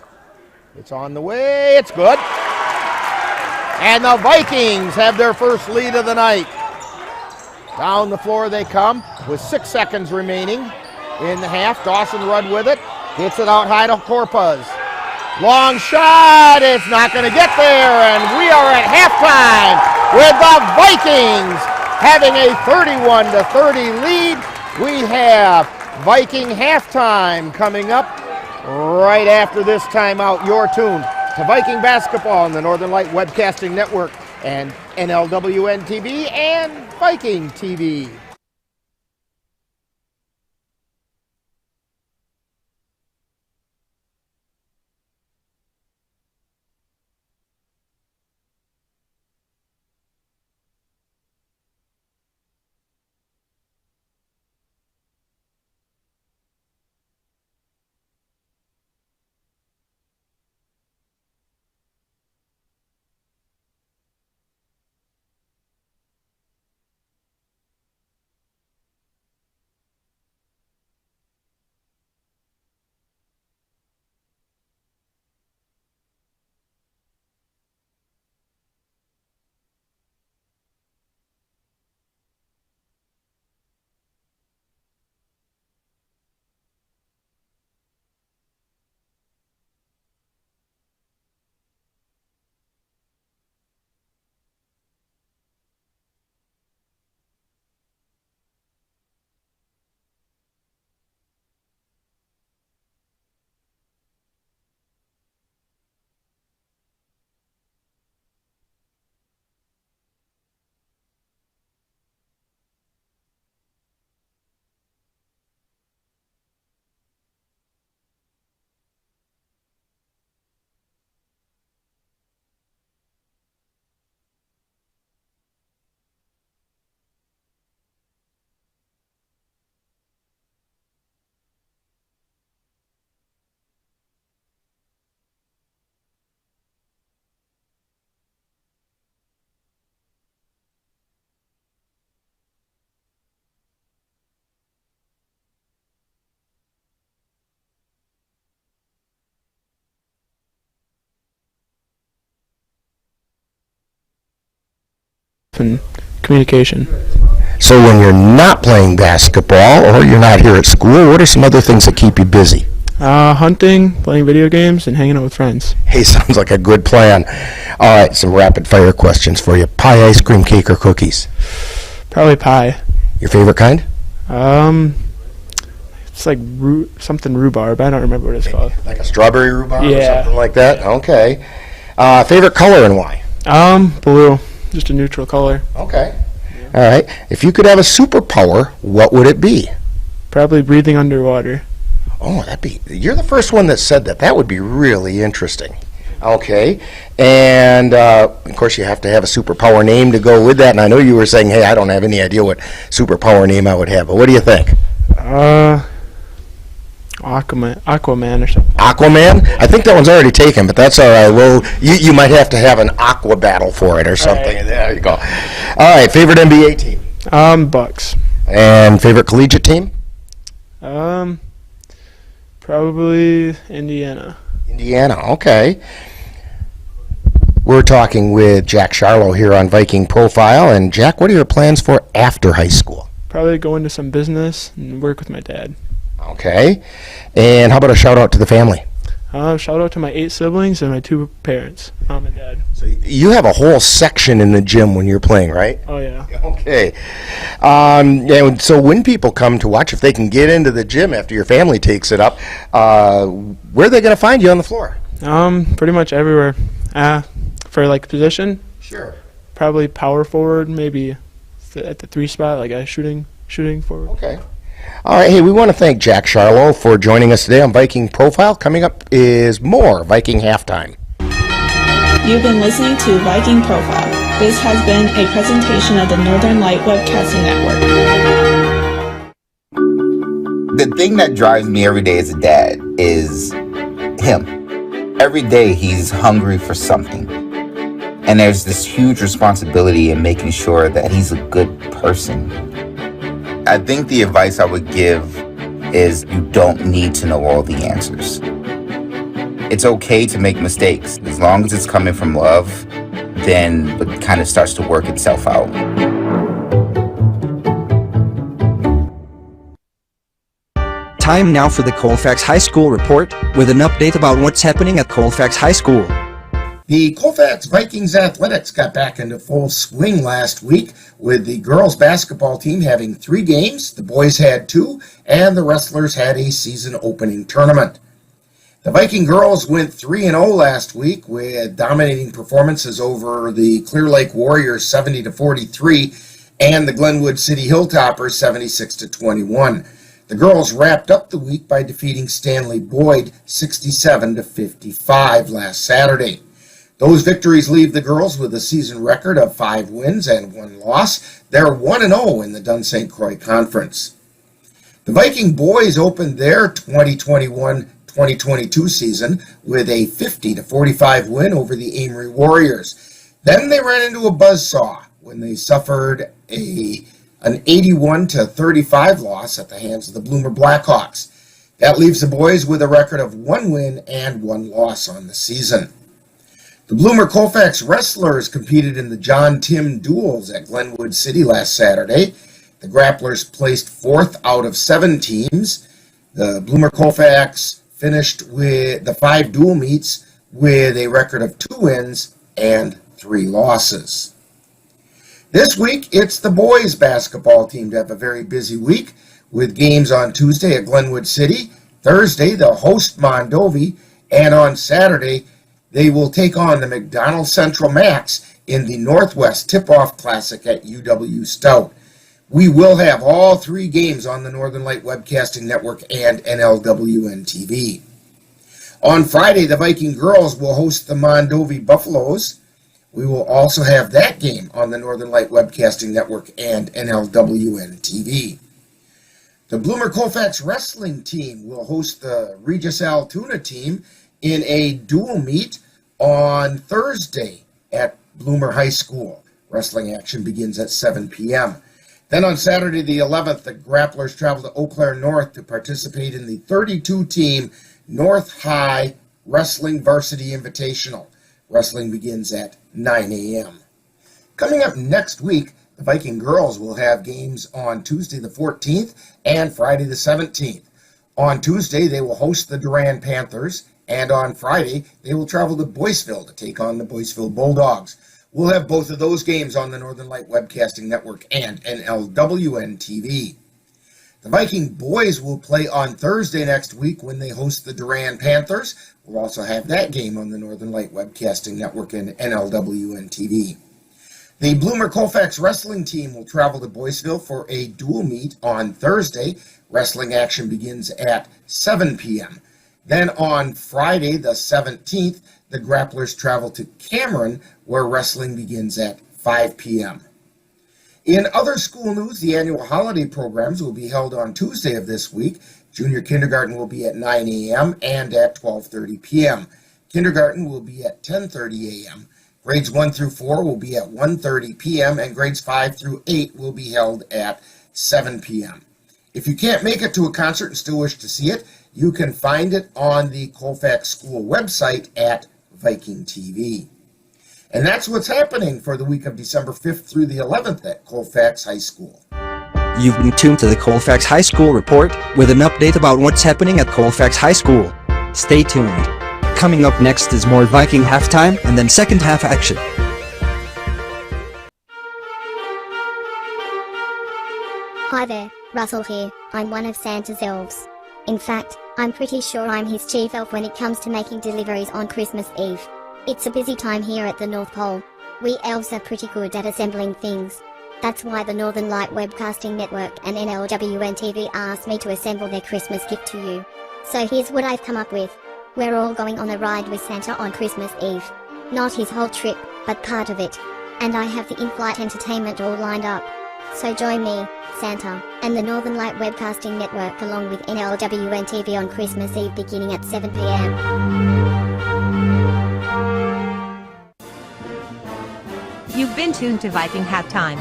It's on the way. It's good. And the Vikings have their first lead of the night. Down the floor they come with 6 seconds remaining in the half. Dawson Rudd with it. Gets it out high to Corpuz. Long shot, it's not going to get there, and we are at halftime with the Vikings having a 31-30 lead. We have Viking halftime coming up right after this timeout. You're tuned to Viking basketball on the Northern Light Webcasting Network and NLWN TV and Viking TV. help and communication. So when you're not playing basketball or you're not here at school, what are some other things that keep you busy? Hunting, playing video games, and hanging out with friends. Hey, sounds like a good plan. All right, some rapid-fire questions for you. Pie, ice cream, cake, or cookies? Probably pie. Your favorite kind? It's like something rhubarb. I don't remember what it's called. Like a strawberry rhubarb or Yeah. something like that? Okay. Favorite color and why? Blue. Just a neutral color. Okay. All right. If you could have a superpower, what would it be? Probably breathing underwater. Oh, you're the first one that said that. That would be really interesting. Okay. And, of course, you have to have a superpower name to go with that. And I know you were saying, hey, I don't have any idea what superpower name I would have. But what do you think? Aquaman or something. Aquaman? I think that one's already taken, but that's all right. Well, you might have to have an aqua battle for it or something. Right. There you go. All right. Favorite NBA team? Bucks. And favorite collegiate team? Probably Indiana. Indiana, okay. We're talking with Jack Charlo here on Viking Profile. And Jack, what are your plans for after high school? Probably go into some business and work with my dad. Okay. And how about a shout out to the family? Shout out to my 8 siblings and my 2 parents, mom and dad. So you have a whole section in the gym when you're playing, right? Oh, yeah. Okay. And so when people come to watch, if they can get into the gym after your family takes it up, where are they going to find you on the floor? Pretty much everywhere. For like position? Sure. Probably power forward, maybe at the 3 spot, like a shooting forward. Okay. All right, hey, we want to thank Jack Charlo for joining us today on Viking Profile. Coming up is more Viking Halftime. You've been listening to Viking Profile. This has been a presentation of the Northern Light Webcasting Network. The thing that drives me every day as a dad is him. Every day he's hungry for something. And there's this huge responsibility in making sure that he's a good person. I think the advice I would give is you don't need to know all the answers. It's okay to make mistakes. As long as it's coming from love, then it kind of starts to work itself out. Time now for the Colfax High School Report with an update about what's happening at Colfax High School. The Colfax Vikings athletics got back into full swing last week with the girls basketball team having 3 games, the boys had 2, and the wrestlers had a season opening tournament. The Viking girls went 3-0 last week with dominating performances over the Clear Lake Warriors 70-43 and the Glenwood City Hilltoppers 76-21. The girls wrapped up the week by defeating Stanley Boyd 67-55 last Saturday. Those victories leave the girls with a season record of 5 wins and 1 loss. They're 1-0 in the Dun St. Croix Conference. The Viking boys opened their 2021-2022 season with a 50-45 win over the Amory Warriors. Then they ran into a buzzsaw when they suffered an 81-35 loss at the hands of the Bloomer Blackhawks. That leaves the boys with a record of 1 win and 1 loss on the season. The Bloomer Colfax wrestlers competed in the John Tim duels at Glenwood City last Saturday. The grapplers placed 4th out of 7 teams. The Bloomer Colfax finished with the 5 dual meets with a record of 2 wins and 3 losses. This week, it's the boys basketball team to have a very busy week with games on Tuesday at Glenwood City. Thursday, they'll host Mondovi, and on Saturday, they will take on the McDonald Central Max in the Northwest Tip-Off Classic at UW Stout. We will have all 3 games on the Northern Light Webcasting Network and NLWN TV. On Friday, the Viking girls will host the Mondovi Buffaloes. We will also have that game on the Northern Light Webcasting Network and NLWN TV. The Bloomer Colfax wrestling team will host the Regis Altoona team in a dual meet on Thursday at Bloomer High School. Wrestling action begins at 7 p.m. Then on Saturday the 11th, the Grapplers travel to Eau Claire North to participate in the 32-team North High Wrestling Varsity Invitational. Wrestling begins at 9 a.m. Coming up next week, the Viking girls will have games on Tuesday the 14th and Friday the 17th. On Tuesday, they will host the Durand Panthers, and on Friday, they will travel to Boyceville to take on the Boyceville Bulldogs. We'll have both of those games on the Northern Light Webcasting Network and NLWN TV. The Viking boys will play on Thursday next week when they host the Durand Panthers. We'll also have that game on the Northern Light Webcasting Network and NLWN TV. The Bloomer Colfax wrestling team will travel to Boyceville for a dual meet on Thursday. Wrestling action begins at 7 p.m. Then on Friday the 17th, the Grapplers travel to Cameron, where wrestling begins at 5 p.m. In other school news, the annual holiday programs will be held on Tuesday of this week. Junior kindergarten will be at 9 a.m. and at 12:30 p.m. Kindergarten will be at 10:30 a.m. Grades 1 through 4 will be at 1:30 p.m. and grades 5 through 8 will be held at 7 p.m. If you can't make it to a concert and still wish to see it, you can find it on the Colfax School website at Viking TV. And that's what's happening for the week of December 5th through the 11th at Colfax High School. You've been tuned to the Colfax High School Report with an update about what's happening at Colfax High School. Stay tuned. Coming up next is more Viking halftime and then second half action. Hi there, Russell here. I'm one of Santa's elves. In fact, I'm pretty sure I'm his chief elf when it comes to making deliveries on Christmas Eve. It's a busy time here at the North Pole. We elves are pretty good at assembling things. That's why the Northern Light Webcasting Network and NLWN TV asked me to assemble their Christmas gift to you. So here's what I've come up with. We're all going on a ride with Santa on Christmas Eve. Not his whole trip, but part of it. And I have the in-flight entertainment all lined up. So join me, Santa, and the Northern Light Webcasting Network along with NLWN TV on Christmas Eve beginning at 7 p.m. You've been tuned to Viking Halftime.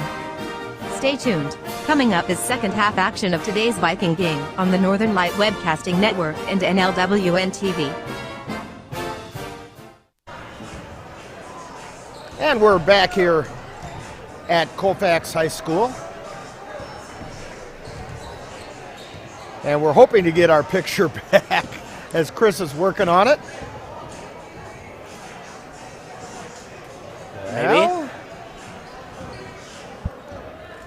Stay tuned. Coming up is second half action of today's Viking game on the Northern Light Webcasting Network and NLWN TV. And we're back here at Colfax High School. And we're hoping to get our picture back as Chris is working on it. Well,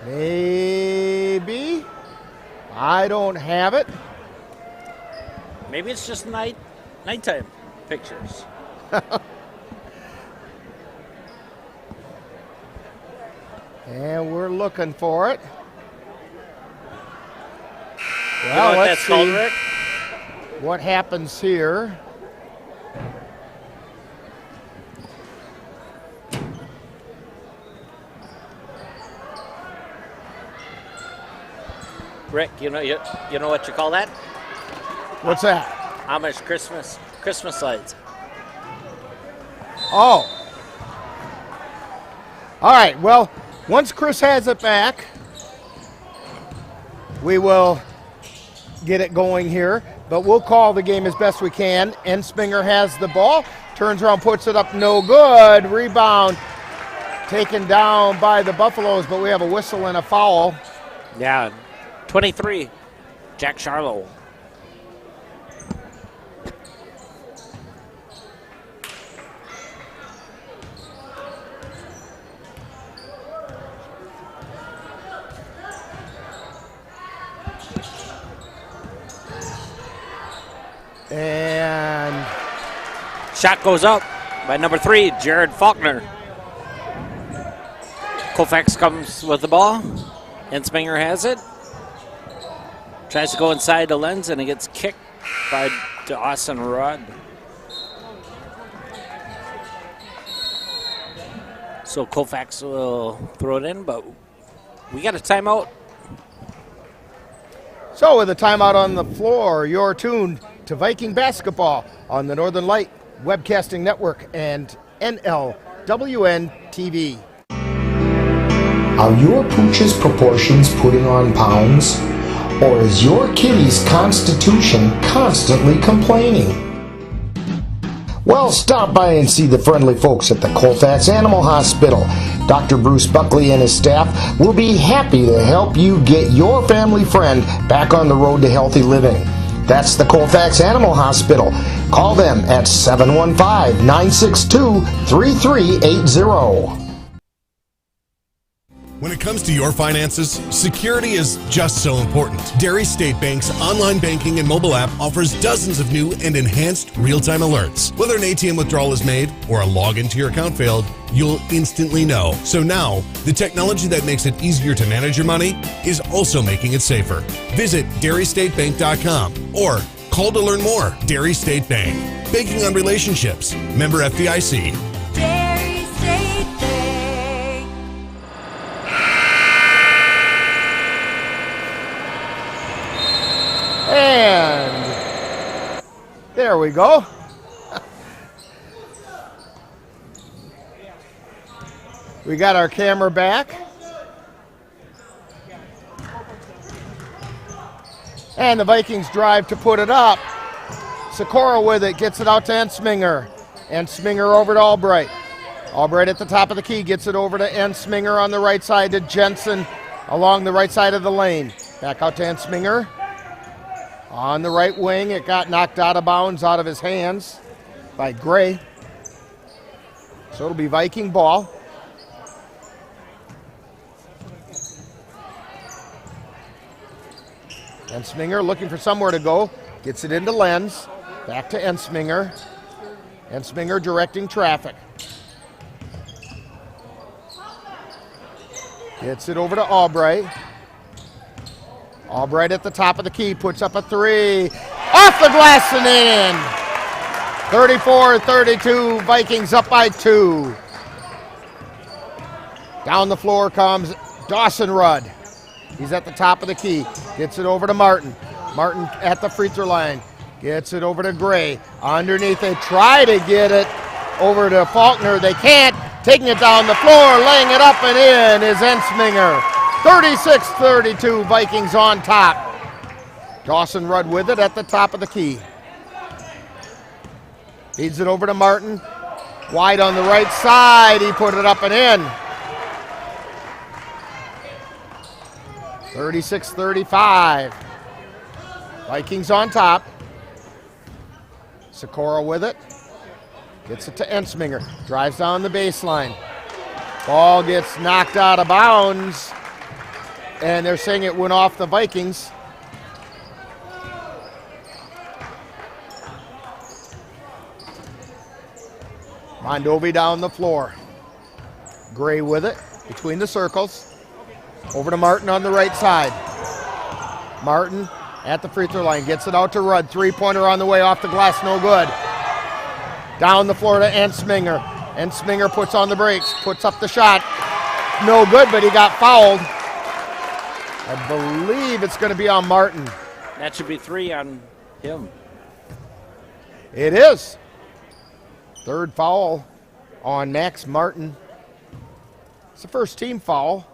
maybe. I don't have it. Maybe it's just nighttime pictures. And we're looking for it. You know Well, what let's that's called, see Rick? what happens here. Rick, you know what you call that? What's that? Amish Christmas lights. Oh. All right, well, once Chris has it back, we will get it going here, but we'll call the game as best we can. Ensminger has the ball, turns around, puts it up, no good. Rebound taken down by the Buffaloes, but we have a whistle and a foul. Yeah, 23, Jack Charlo. And shot goes up by number 3, Jared Faulkner. Colfax comes with the ball. Ensminger has it. Tries to go inside the lens, and it gets kicked by Dawson Rudd. So Colfax will throw it in, but we got a timeout. so with a timeout on the floor, you're tuned to Viking basketball on the Northern Light Webcasting Network and NLWN TV. Are your pooch's proportions putting on pounds? Or is your kitty's constitution constantly complaining? Well, stop by and see the friendly folks at the Colfax Animal Hospital. Dr. Bruce Buckley and his staff will be happy to help you get your family friend back on the road to healthy living. That's the Colfax Animal Hospital. Call them at 715-962-3380. When it comes to your finances, security is just so important. Dairy State Bank's online banking and mobile app offers dozens of new and enhanced real-time alerts. Whether an ATM withdrawal is made or a login to your account failed, you'll instantly know. So now, the technology that makes it easier to manage your money is also making it safer. Visit dairystatebank.com or call to learn more. Dairy State Bank. Banking on relationships. Member FDIC. Dairy State Bank. And there we go. We got our camera back. And the Vikings drive to put it up. Sikora with it, gets it out to Ensminger. Ensminger over to Albright. Albright at the top of the key, gets it over to Ensminger on the right side to Jensen along the right side of the lane. Back out to Ensminger. On the right wing, it got knocked out of bounds out of his hands by Gray. So it'll be Viking ball. Ensminger looking for somewhere to go. Gets it into Lenz. Back to Ensminger. Ensminger directing traffic. Gets it over to Albright. Albright at the top of the key, puts up a three. Off the glass and in. 34-32, Vikings up by 2. Down the floor comes Dawson Rudd. He's at the top of the key. Gets it over to Martin. Martin at the free throw line. Gets it over to Gray. Underneath, they try to get it over to Faulkner. They can't. Taking it down the floor, laying it up and in is Ensminger. 36-32, Vikings on top. Dawson Rudd with it at the top of the key. Feeds it over to Martin. Wide on the right side. He put it up and in. 36-35. Vikings on top. Sikora with it. Gets it to Ensminger. Drives down the baseline. Ball gets knocked out of bounds. And they're saying it went off the Vikings. Mondovi down the floor. Gray with it between the circles. Over to Martin on the right side. Martin at the free throw line. Gets it out to Rudd. Three-pointer on the way off the glass. No good. Down the floor to Ensminger. Ensminger puts on the brakes. Puts up the shot. No good, but he got fouled. I believe it's going to be on Martin. That should be 3 on him. It is. Third foul on Max Martin. It's the first team foul.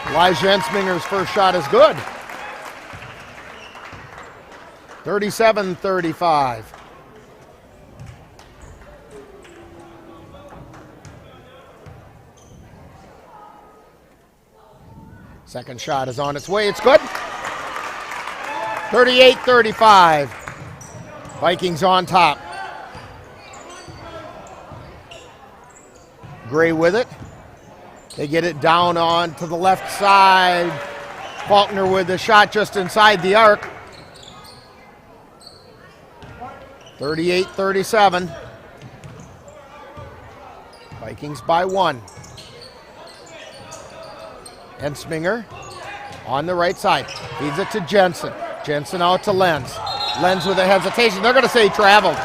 Elijah Ensminger's first shot is good. 37-35. Second shot is on its way. It's good. 38-35. Vikings on top. Gray with it. They get it down on to the left side. Faulkner with the shot just inside the arc. 38-37. Vikings by 1. Ensminger on the right side. Feeds it to Jensen. Jensen out to Lenz. Lenz with a hesitation. They're going to say he traveled.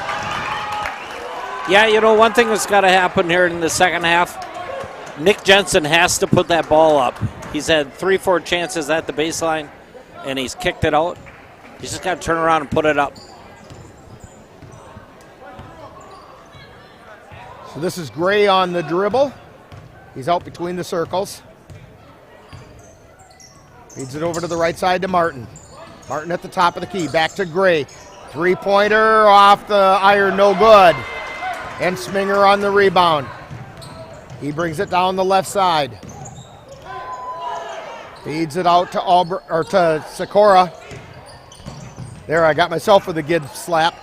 Yeah, you know, one thing that's got to happen here in the second half, Nick Jensen has to put that ball up. He's had 3-4 chances at the baseline, and he's kicked it out. He's just got to turn around and put it up. So this is Gray on the dribble. He's out between the circles. Feeds it over to the right side to Martin. Martin at the top of the key. Back to Gray. Three-pointer off the iron, no good. And Sminger on the rebound. He brings it down the left side. Feeds it out to Sikora. There, I got myself with a good slap.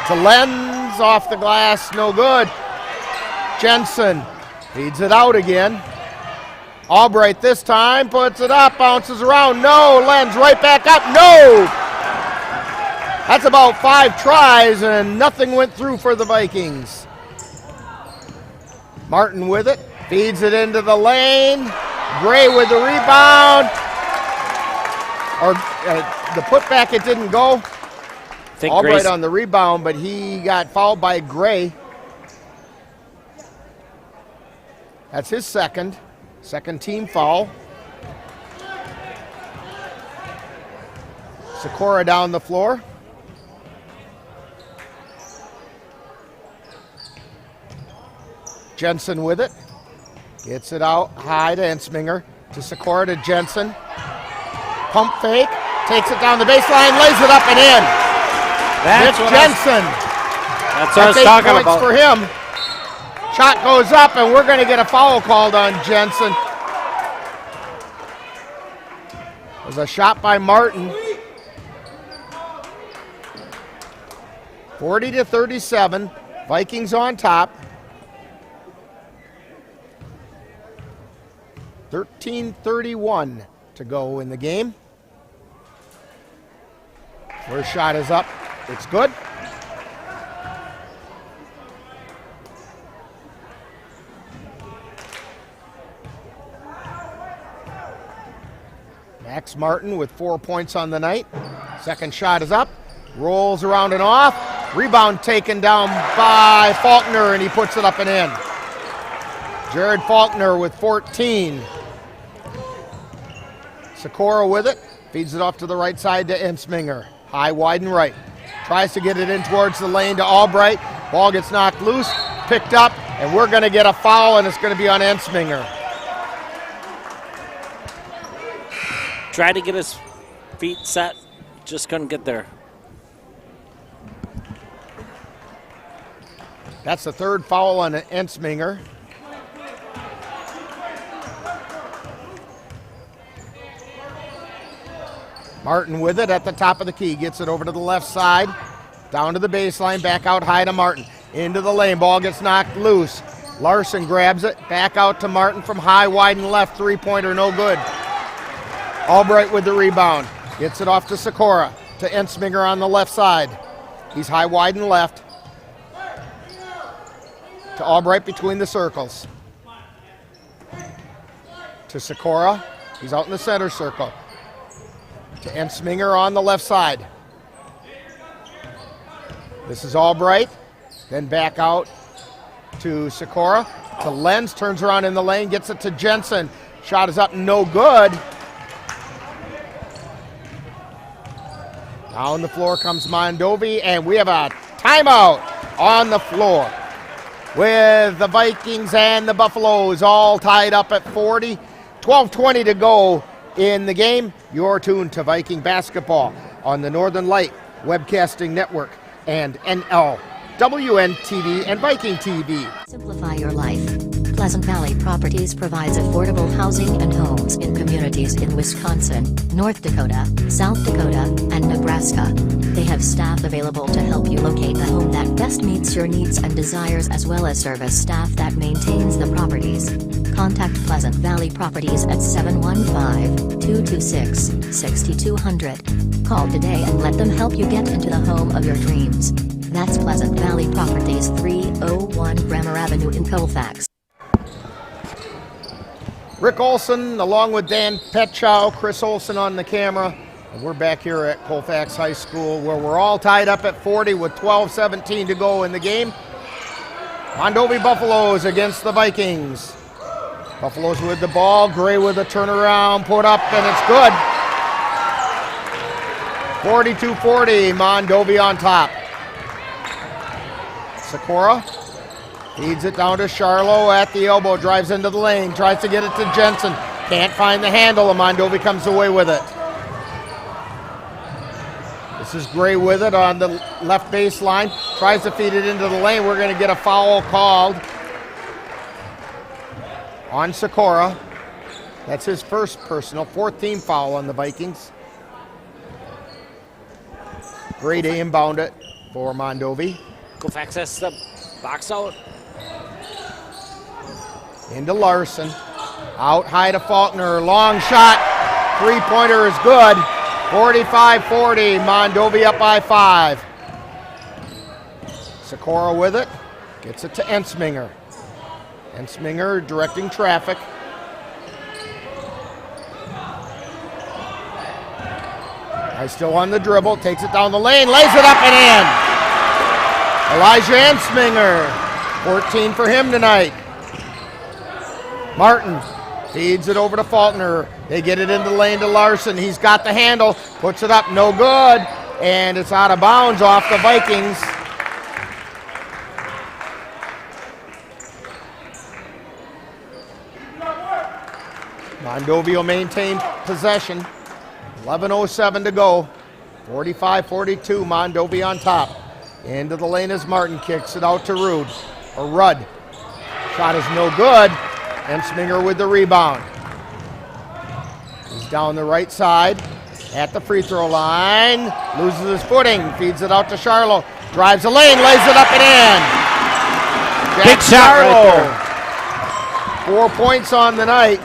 To Lenz, off the glass, no good. Jensen feeds it out again. Albright this time puts it up, bounces around, no. Lenz right back up, no. That's about 5 tries and nothing went through for the Vikings. Martin with it, feeds it into the lane. Gray with the rebound. Or the putback, it didn't go. Albright on the rebound, but he got fouled by Gray. That's his second team foul. Sikora down the floor. Jensen with it. Gets it out high to Ensminger. To Sikora to Jensen. Pump fake. Takes it down the baseline. Lays it up and in. That's Mitch Jensen. That's what I was talking points about. For him. Shot goes up, and we're going to get a foul called on Jensen. It was a shot by Martin. 40-37. Vikings on top. 13:31 to go in the game. First shot is up. It's good. Max Martin with 4 points on the night. Second shot is up. Rolls around and off. Rebound taken down by Faulkner, and he puts it up and in. Jared Faulkner with 14. Sikora with it. Feeds it off to the right side to Ensminger. High, wide, and right. Tries to get it in towards the lane to Albright. Ball gets knocked loose, picked up, and we're going to get a foul, and it's going to be on Ensminger. Tried to get his feet set, just couldn't get there. That's the third foul on Ensminger. Martin with it at the top of the key. Gets it over to the left side. Down to the baseline. Back out high to Martin. Into the lane. Ball gets knocked loose. Larson grabs it. Back out to Martin from high, wide, and left. Three-pointer, no good. Albright with the rebound. Gets it off to Sikora. To Ensminger on the left side. He's high, wide, and left. To Albright between the circles. To Sikora. He's out in the center circle. To Ensminger on the left side. This is Albright. Then back out to Sikora. To Lenz. Turns around in the lane. Gets it to Jensen. Shot is up. No good. Down the floor comes Mondovi. And we have a timeout on the floor. With the Vikings and the Buffaloes all tied up at 40. 12:20 to go in the game. You're tuned to Viking basketball on the Northern Light Webcasting Network and NLWN TV and Viking TV. Simplify your life. Pleasant Valley Properties provides affordable housing and homes in communities in Wisconsin, North Dakota, South Dakota, and Nebraska. They have staff available to help you locate the home that best meets your needs and desires, as well as service staff that maintains the properties. Contact Pleasant Valley Properties at 715-226-6200. Call today and let them help you get into the home of your dreams. That's Pleasant Valley Properties, 301 Grammar Avenue in Colfax. Rick Olson along with Dan Petchow, Chris Olson on the camera. And we're back here at Colfax High School where we're all tied up at 40 with 12:17 to go in the game. Mondovi Buffaloes against the Vikings. Buffaloes with the ball. Gray with a turnaround, put up, and it's good. 42-40, Mondovi on top. Sikora feeds it down to Charlo at the elbow, drives into the lane, tries to get it to Jensen. Can't find the handle, and Mondovi comes away with it. This is Gray with it on the left baseline. Tries to feed it into the lane. We're going to get a foul called on Sikora. That's his first personal, 4th team foul on the Vikings. Gray to inbound it for Mondovi. Colfax has the box out. Into Larson. Out high to Faulkner. Long shot. 3-pointer is good. 45-40. Mondovi up by 5. Sikora with it. Gets it to Ensminger. Ensminger directing traffic. He's still on the dribble. Takes it down the lane. Lays it up and in. Elijah Ensminger. 14 for him tonight. Martin feeds it over to Faulkner. They get it into the lane to Larson. He's got the handle. Puts it up. No good. And it's out of bounds off the Vikings. Mondovi will maintain possession. 11:07 to go. 45-42. Mondovi on top. Into the lane as Martin kicks it out to Rudd. Shot is no good. Ensminger with the rebound. He's down the right side at the free throw line. Loses his footing. Feeds it out to Charlo. Drives the lane. Lays it up and in. Big shot right there. 4 points on the night.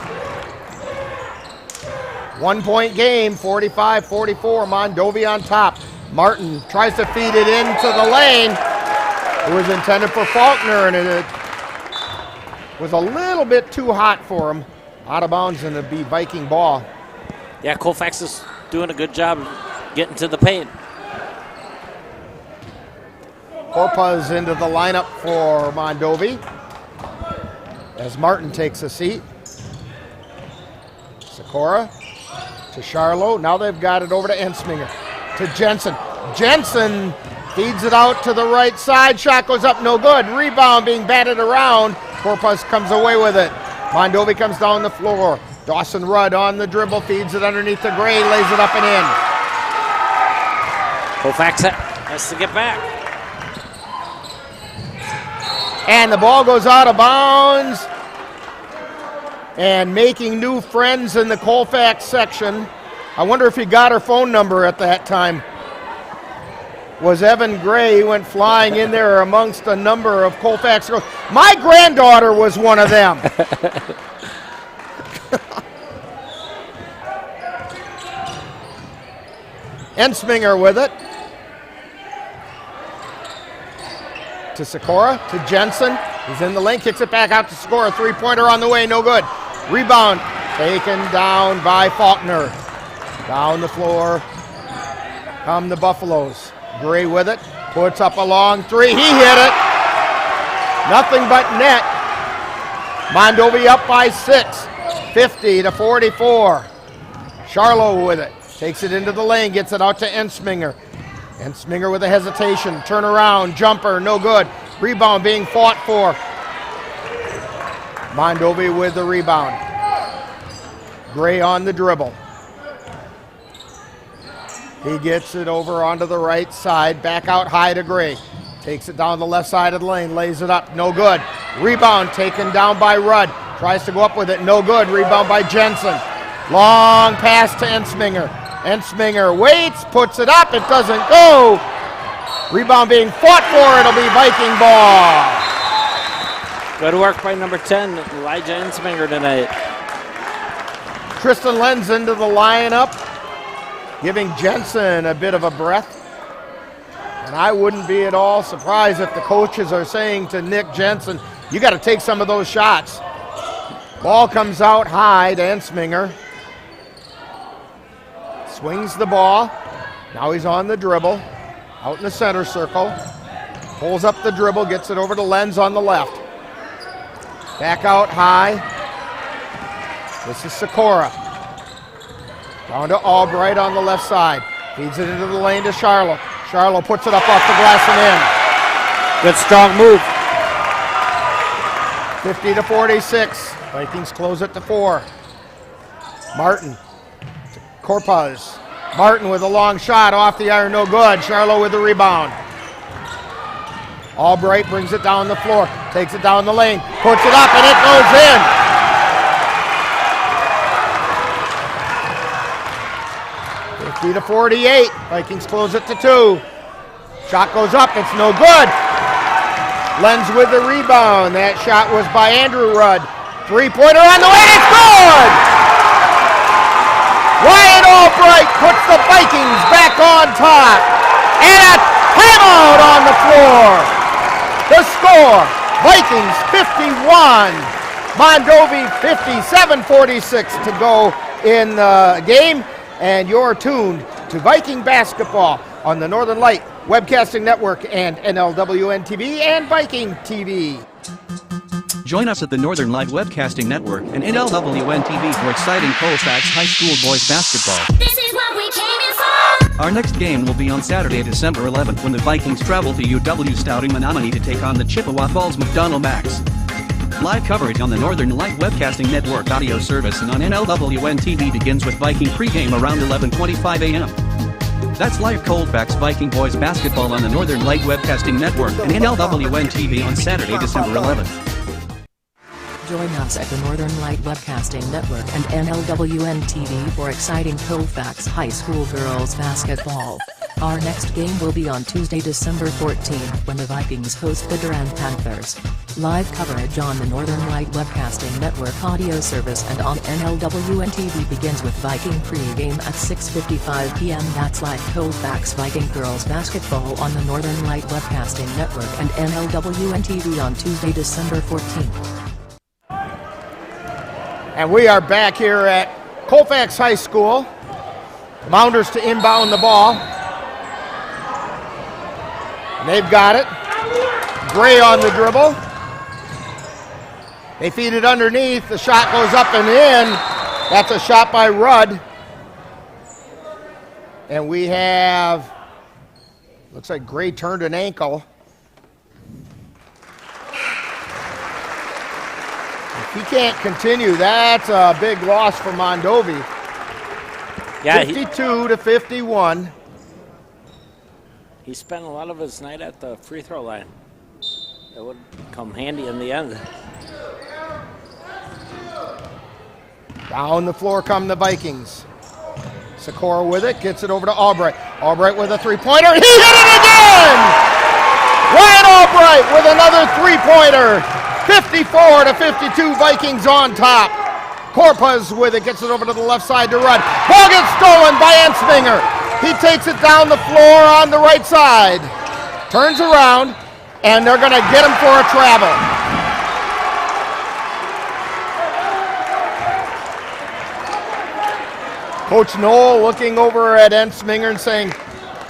1-point game. 45-44. Mondovi on top. Martin tries to feed it into the lane. It was intended for Faulkner, and it was a little bit too hot for him. Out of bounds, and it'll be Viking ball. Yeah, Colfax is doing a good job getting to the paint. Corpuz into the lineup for Mondovi as Martin takes a seat. Sikora to Charlo. Now they've got it over to Ensminger. To Jensen. Jensen feeds it out to the right side. Shot goes up, no good. Rebound being batted around. Corpus comes away with it. Mondovi comes down the floor. Dawson Rudd on the dribble, feeds it underneath the Gray, lays it up and in. Colfax has to get back. And the ball goes out of bounds. And making new friends in the Colfax section. I wonder if he got her phone number at that time. Was Evan Gray. He went flying in there amongst a number of Colfax girls. My granddaughter was one of them. Ensminger with it. To Sikora, to Jensen. He's in the lane, kicks it back out to Sikora. 3-pointer on the way, no good. Rebound taken down by Faulkner. Down the floor come the Buffaloes. Gray with it, puts up a long 3. He hit it. Nothing but net. Mondovi up by 6, 50-44. Charlo with it, takes it into the lane, gets it out to Ensminger. Ensminger with a hesitation, turn around, jumper, no good. Rebound being fought for. Mondovi with the rebound. Gray on the dribble. He gets it over onto the right side, back out high to Gray. Takes it down the left side of the lane, lays it up, no good. Rebound taken down by Rudd. Tries to go up with it, no good. Rebound by Jensen. Long pass to Ensminger. Ensminger waits, puts it up, it doesn't go. Rebound being fought for, it'll be Viking ball. Good work by number 10, Elijah Ensminger tonight. Tristan Lenz into the lineup, giving Jensen a bit of a breath. And I wouldn't be at all surprised if the coaches are saying to Nick Jensen, you got to take some of those shots. Ball comes out high to Ensminger. Swings the ball. Now he's on the dribble. Out in the center circle. Pulls up the dribble, gets it over to Lenz on the left. Back out high. This is Sikora. Down to Albright on the left side. Feeds it into the lane to Charlo. Charlo puts it up off the glass and in. Good strong move. 50-46. Vikings close it to 4. Martin to Corpuz. Martin with a long shot off the iron, no good. Charlo with the rebound. Albright brings it down the floor, takes it down the lane, puts it up, and it goes in. To 48. Vikings close it to 2. Shot goes up, it's no good. Lenz with the rebound. That shot was by Andrew Rudd. Three-pointer on the way, it's good! Wyatt Albright puts the Vikings back on top. And a timeout on the floor. The score, Vikings 51, Mondovi 57, 46 to go in the game. And you're tuned to Viking basketball on the Northern Light Webcasting Network and NLWN TV and Viking TV. Join us at the Northern Light Webcasting Network and NLWN TV for exciting Colfax High School boys basketball. This is what we came here for. Our next game will be on Saturday, December 11th when the Vikings travel to UW Stouting Menominee to take on the Chippewa Falls McDonald Max. Live coverage on the Northern Light Webcasting Network audio service and on NLWN TV begins with Viking pregame around 11:25 a.m. That's live Colfax Viking boys basketball on the Northern Light Webcasting Network and NLWN TV on Saturday, December 11th. Join us at the Northern Light Webcasting Network and NLWN TV for exciting Colfax High School girls basketball. Our next game will be on Tuesday, December 14th when the Vikings host the Durand Panthers. Live coverage on the Northern Light Webcasting Network audio service and on NLWN TV begins with Viking pregame at 6:55 p.m. That's live Colfax Viking girls basketball on the Northern Light Webcasting Network and NLWN TV on Tuesday, December 14th. And we are back here at Colfax High School. The Mounders to inbound the ball. And they've got it. Gray on the dribble. They feed it underneath. The shot goes up and in. That's a shot by Rudd. And we have, looks like Gray turned an ankle. If he can't continue, that's a big loss for Mondovi. Yeah, 52 to 51. He spent a lot of his night at the free throw line. It would come handy in the end. Down the floor come the Vikings. Sikora with it, gets it over to Albright. Albright with a three-pointer. He hit it again! Ryan Albright with another three-pointer. 54 to 52, Vikings on top. Corpus with it, gets it over to the left side to Rudd. Ball gets stolen by Ensminger. He takes it down the floor on the right side. Turns around, and they're going to get him for a travel. Coach Knoll looking over at Ensminger and saying,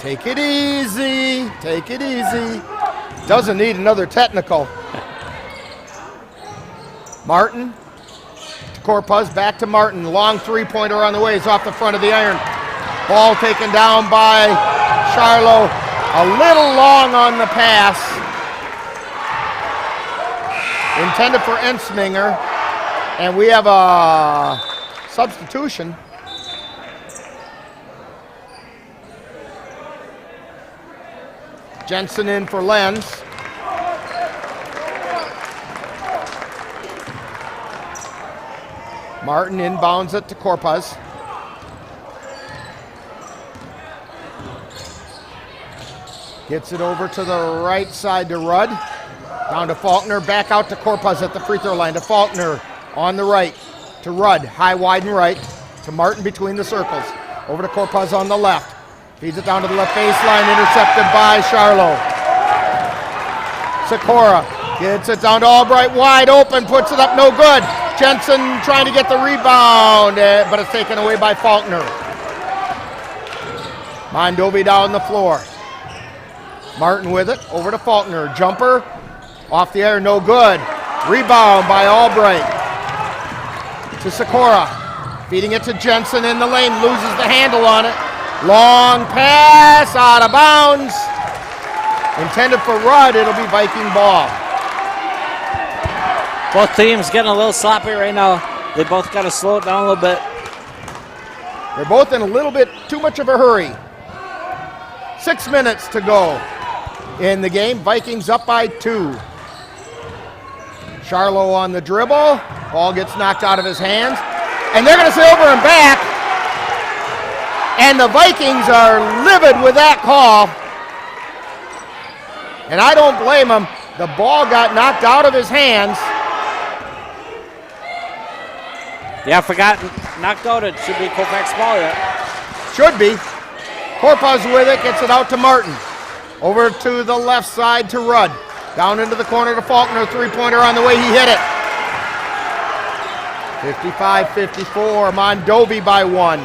take it easy, take it easy. Doesn't need another technical. Martin to Corpus, back to Martin. Long three-pointer on the way. He's off the front of the iron. Ball taken down by Charlo. A little long on the pass. Intended for Ensminger. And we have a substitution. Jensen in for Lenz. Martin inbounds it to Corpus. Gets it over to the right side to Rudd. Down to Faulkner, back out to Corpus at the free throw line. To Faulkner on the right. To Rudd, high, wide, and right. To Martin between the circles. Over to Corpus on the left. Feeds it down to the left baseline, intercepted by Charlo. Sikora gets it down to Albright, wide open, puts it up, no good. Jensen trying to get the rebound, but it's taken away by Faulkner. Mondovi down the floor. Martin with it, over to Faulkner. Jumper, off the air, no good. Rebound by Albright. To Sikora, feeding it to Jensen in the lane, loses the handle on it. Long pass, out of bounds. Intended for Rudd, it'll be Viking ball. Both teams getting a little sloppy right now. They both got to slow it down a little bit. They're both in a little bit too much of a hurry. 6 minutes to go in the game. Vikings up by 2. Charlo on the dribble. Ball gets knocked out of his hands. And they're going to say over and back. And the Vikings are livid with that call. And I don't blame him. The ball got knocked out of his hands. Yeah, I forgot. Knocked out. It should be Colfax ball yet. Should be. Corpuz with it, gets it out to Martin. Over to the left side to Rudd. Down into the corner to Faulkner. Three-pointer on the way. He hit it. 55-54. Mondovi by 1.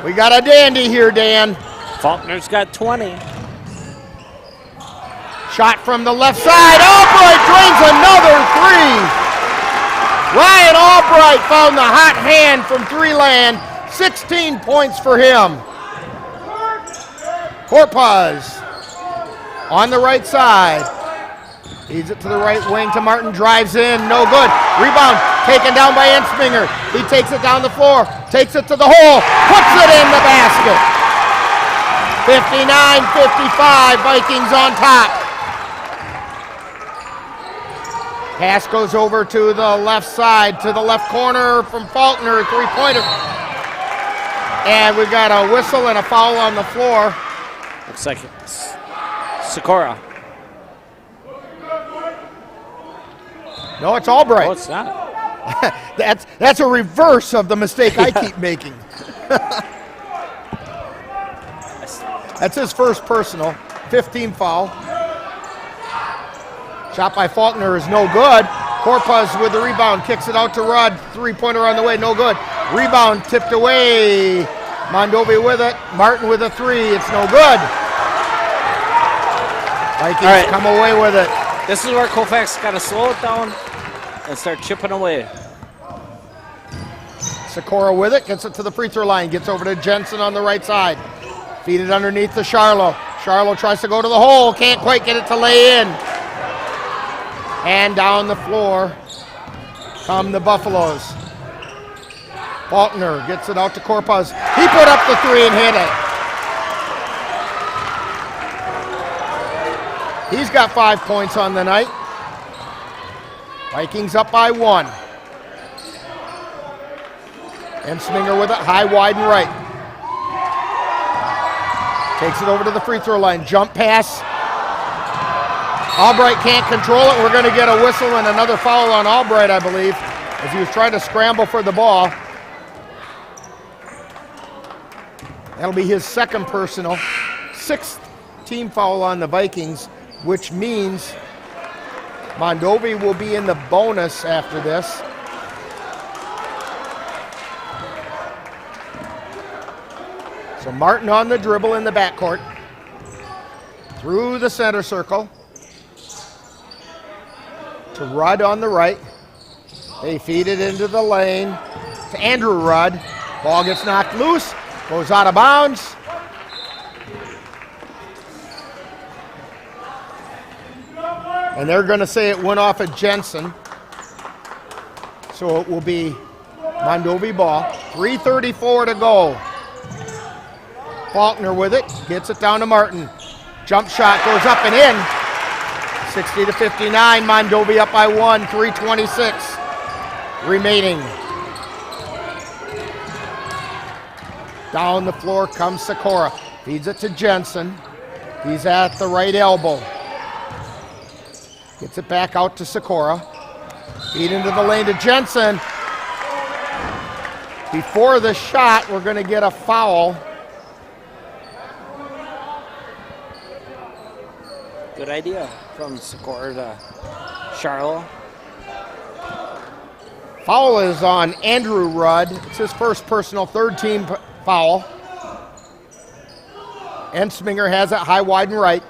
We got a dandy here, Dan. Faulkner's got 20. Shot from the left side. Albright drains another 3. Ryan Albright found the hot hand from 3-land. 16 points for him. Corpuz on the right side. Feeds it to the right wing to Martin. Drives in. No good. Rebound taken down by Ensminger. He takes it down the floor. Takes it to the hole. Puts it in the basket. 59-55. Vikings on top. Pass goes over to the left side, to the left corner from Faulkner, three-pointer. And we've got a whistle and a foul on the floor. Looks like it's Sikora. No, it's Albright. Oh, it's not. That's a reverse of the mistake I keep making. That's his first personal, 15 foul. Shot by Faulkner is no good. Corpuz with the rebound, kicks it out to Rudd. Three-pointer on the way, no good. Rebound tipped away. Mondovi with it. Martin with a 3. It's no good. Vikings come away with it. This is where Colfax got to slow it down and start chipping away. Sikora with it, gets it to the free throw line, gets over to Jensen on the right side. Feed it underneath to Charlo. Charlo tries to go to the hole, can't quite get it to lay in. And down the floor come the Buffaloes. Faulkner gets it out to Corpuz. He put up the 3 and hit it. He's got 5 points on the night. Vikings up by 1. Ensminger with it, high, wide, and right. Takes it over to the free throw line. Jump pass. Albright can't control it. We're going to get a whistle and another foul on Albright, I believe, as he was trying to scramble for the ball. That'll be his second personal. 6th team foul on the Vikings, which means Mondovi will be in the bonus after this. So Martin on the dribble in the backcourt. Through the center circle. To Rudd on the right. They feed it into the lane to Andrew Rudd. Ball gets knocked loose, goes out of bounds. And they're going to say it went off at Jensen. So it will be Mondovi ball. 3:34 to go. Faulkner with it, gets it down to Martin. Jump shot goes up and in. 60-59, Mondovi up by 1, 3:26 remaining. Down the floor comes Sikora. Feeds it to Jensen. He's at the right elbow. Gets it back out to Sikora. Feed into the lane to Jensen. Before the shot, we're going to get a foul. Good idea from Sikora to Charlo. Foul is on Andrew Rudd. It's his first personal, 3rd team foul. Ensminger has it high, wide, and right.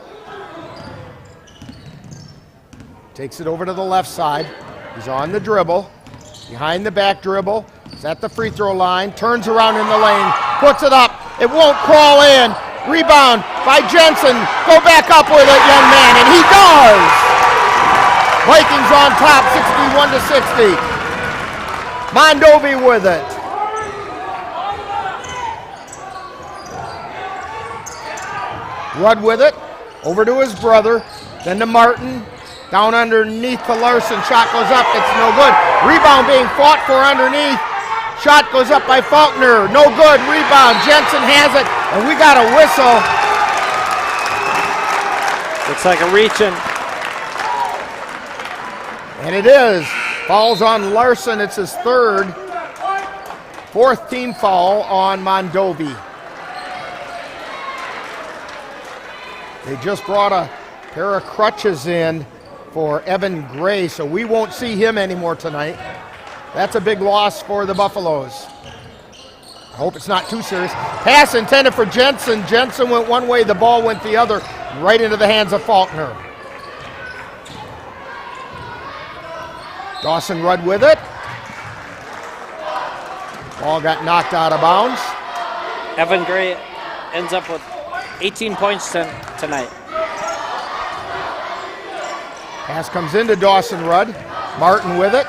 Takes it over to the left side. He's on the dribble. Behind the back dribble. He's at the free throw line. Turns around in the lane. Puts it up. It won't crawl in. Rebound by Jensen. Go back up with it, young man. And he does. Vikings on top, 61-60. Mondovi with it. Rudd with it. Over to his brother. Then to Martin. Down underneath to Larson. Shot goes up. It's no good. Rebound being fought for underneath. Shot goes up by Faulkner. No good. Rebound. Jensen has it. And we got a whistle. Looks like a reach-in. And it is. Falls on Larson. It's his third. Fourth team foul on Mondovi. They just brought a pair of crutches in for Evan Gray, so we won't see him anymore tonight. That's a big loss for the Buffaloes. I hope it's not too serious. Pass intended for Jensen. Jensen went one way, the ball went the other, right into the hands of Faulkner. Dawson Rudd with it. Ball got knocked out of bounds. Evan Gray ends up with 18 points tonight. Pass comes into Dawson Rudd. Martin with it.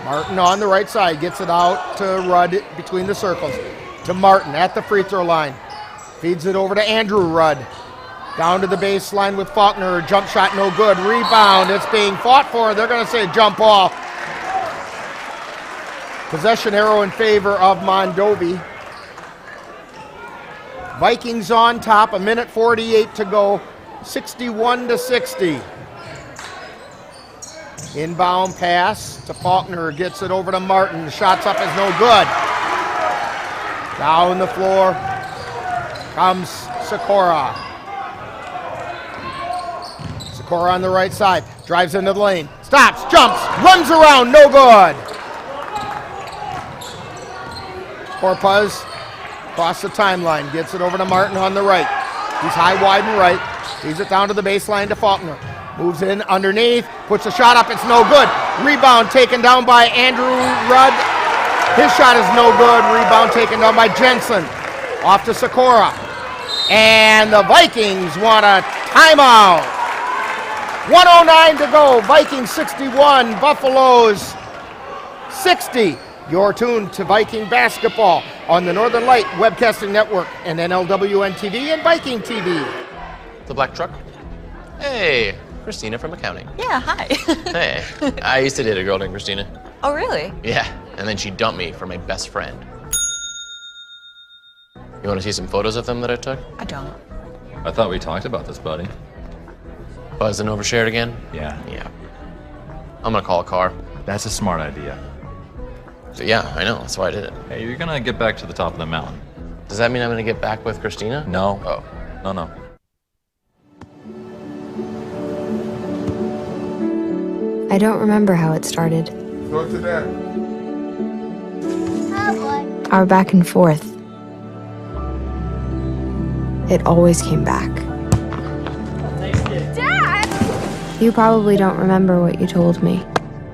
Martin on the right side gets it out to Rudd between the circles. To Martin at the free throw line. Feeds it over to Andrew Rudd. Down to the baseline with Faulkner. Jump shot no good. Rebound. It's being fought for. They're going to say jump ball. Possession arrow in favor of Mondovi. Vikings on top. 1:48 to go. 61-60. Inbound pass to Faulkner. Gets it over to Martin. The shot's up is no good. Down the floor comes Sikora. Sikora on the right side. Drives into the lane. Stops. Jumps. Runs around. No good. Corpuz across the timeline. Gets it over to Martin on the right. He's high, wide, and right. Feeds it down to the baseline to Faulkner. Moves in underneath. Puts a shot up. It's no good. Rebound taken down by Andrew Rudd. His shot is no good. Rebound taken down by Jensen. Off to Sikora. And the Vikings want a timeout. 1:09 to go. Vikings 61. Buffaloes 60. You're tuned to Viking basketball on the Northern Light Webcasting Network and NLWN TV and Viking TV. The black truck? Hey, Christina from accounting. Yeah, hi. Hey, I used to date a girl named Christina. Oh, really? Yeah, and then she dumped me for my best friend. You want to see some photos of them that I took? I don't. I thought we talked about this, buddy. Buzzing overshared again? Yeah. Yeah. I'm gonna call a car. That's a smart idea. So yeah, I know, that's why I did it. Hey, you're gonna get back to the top of the mountain. Does that mean I'm gonna get back with Christina? No. Oh. No. I don't remember how it started. Go to that. Our back and forth. It always came back. Dad! You probably don't remember what you told me,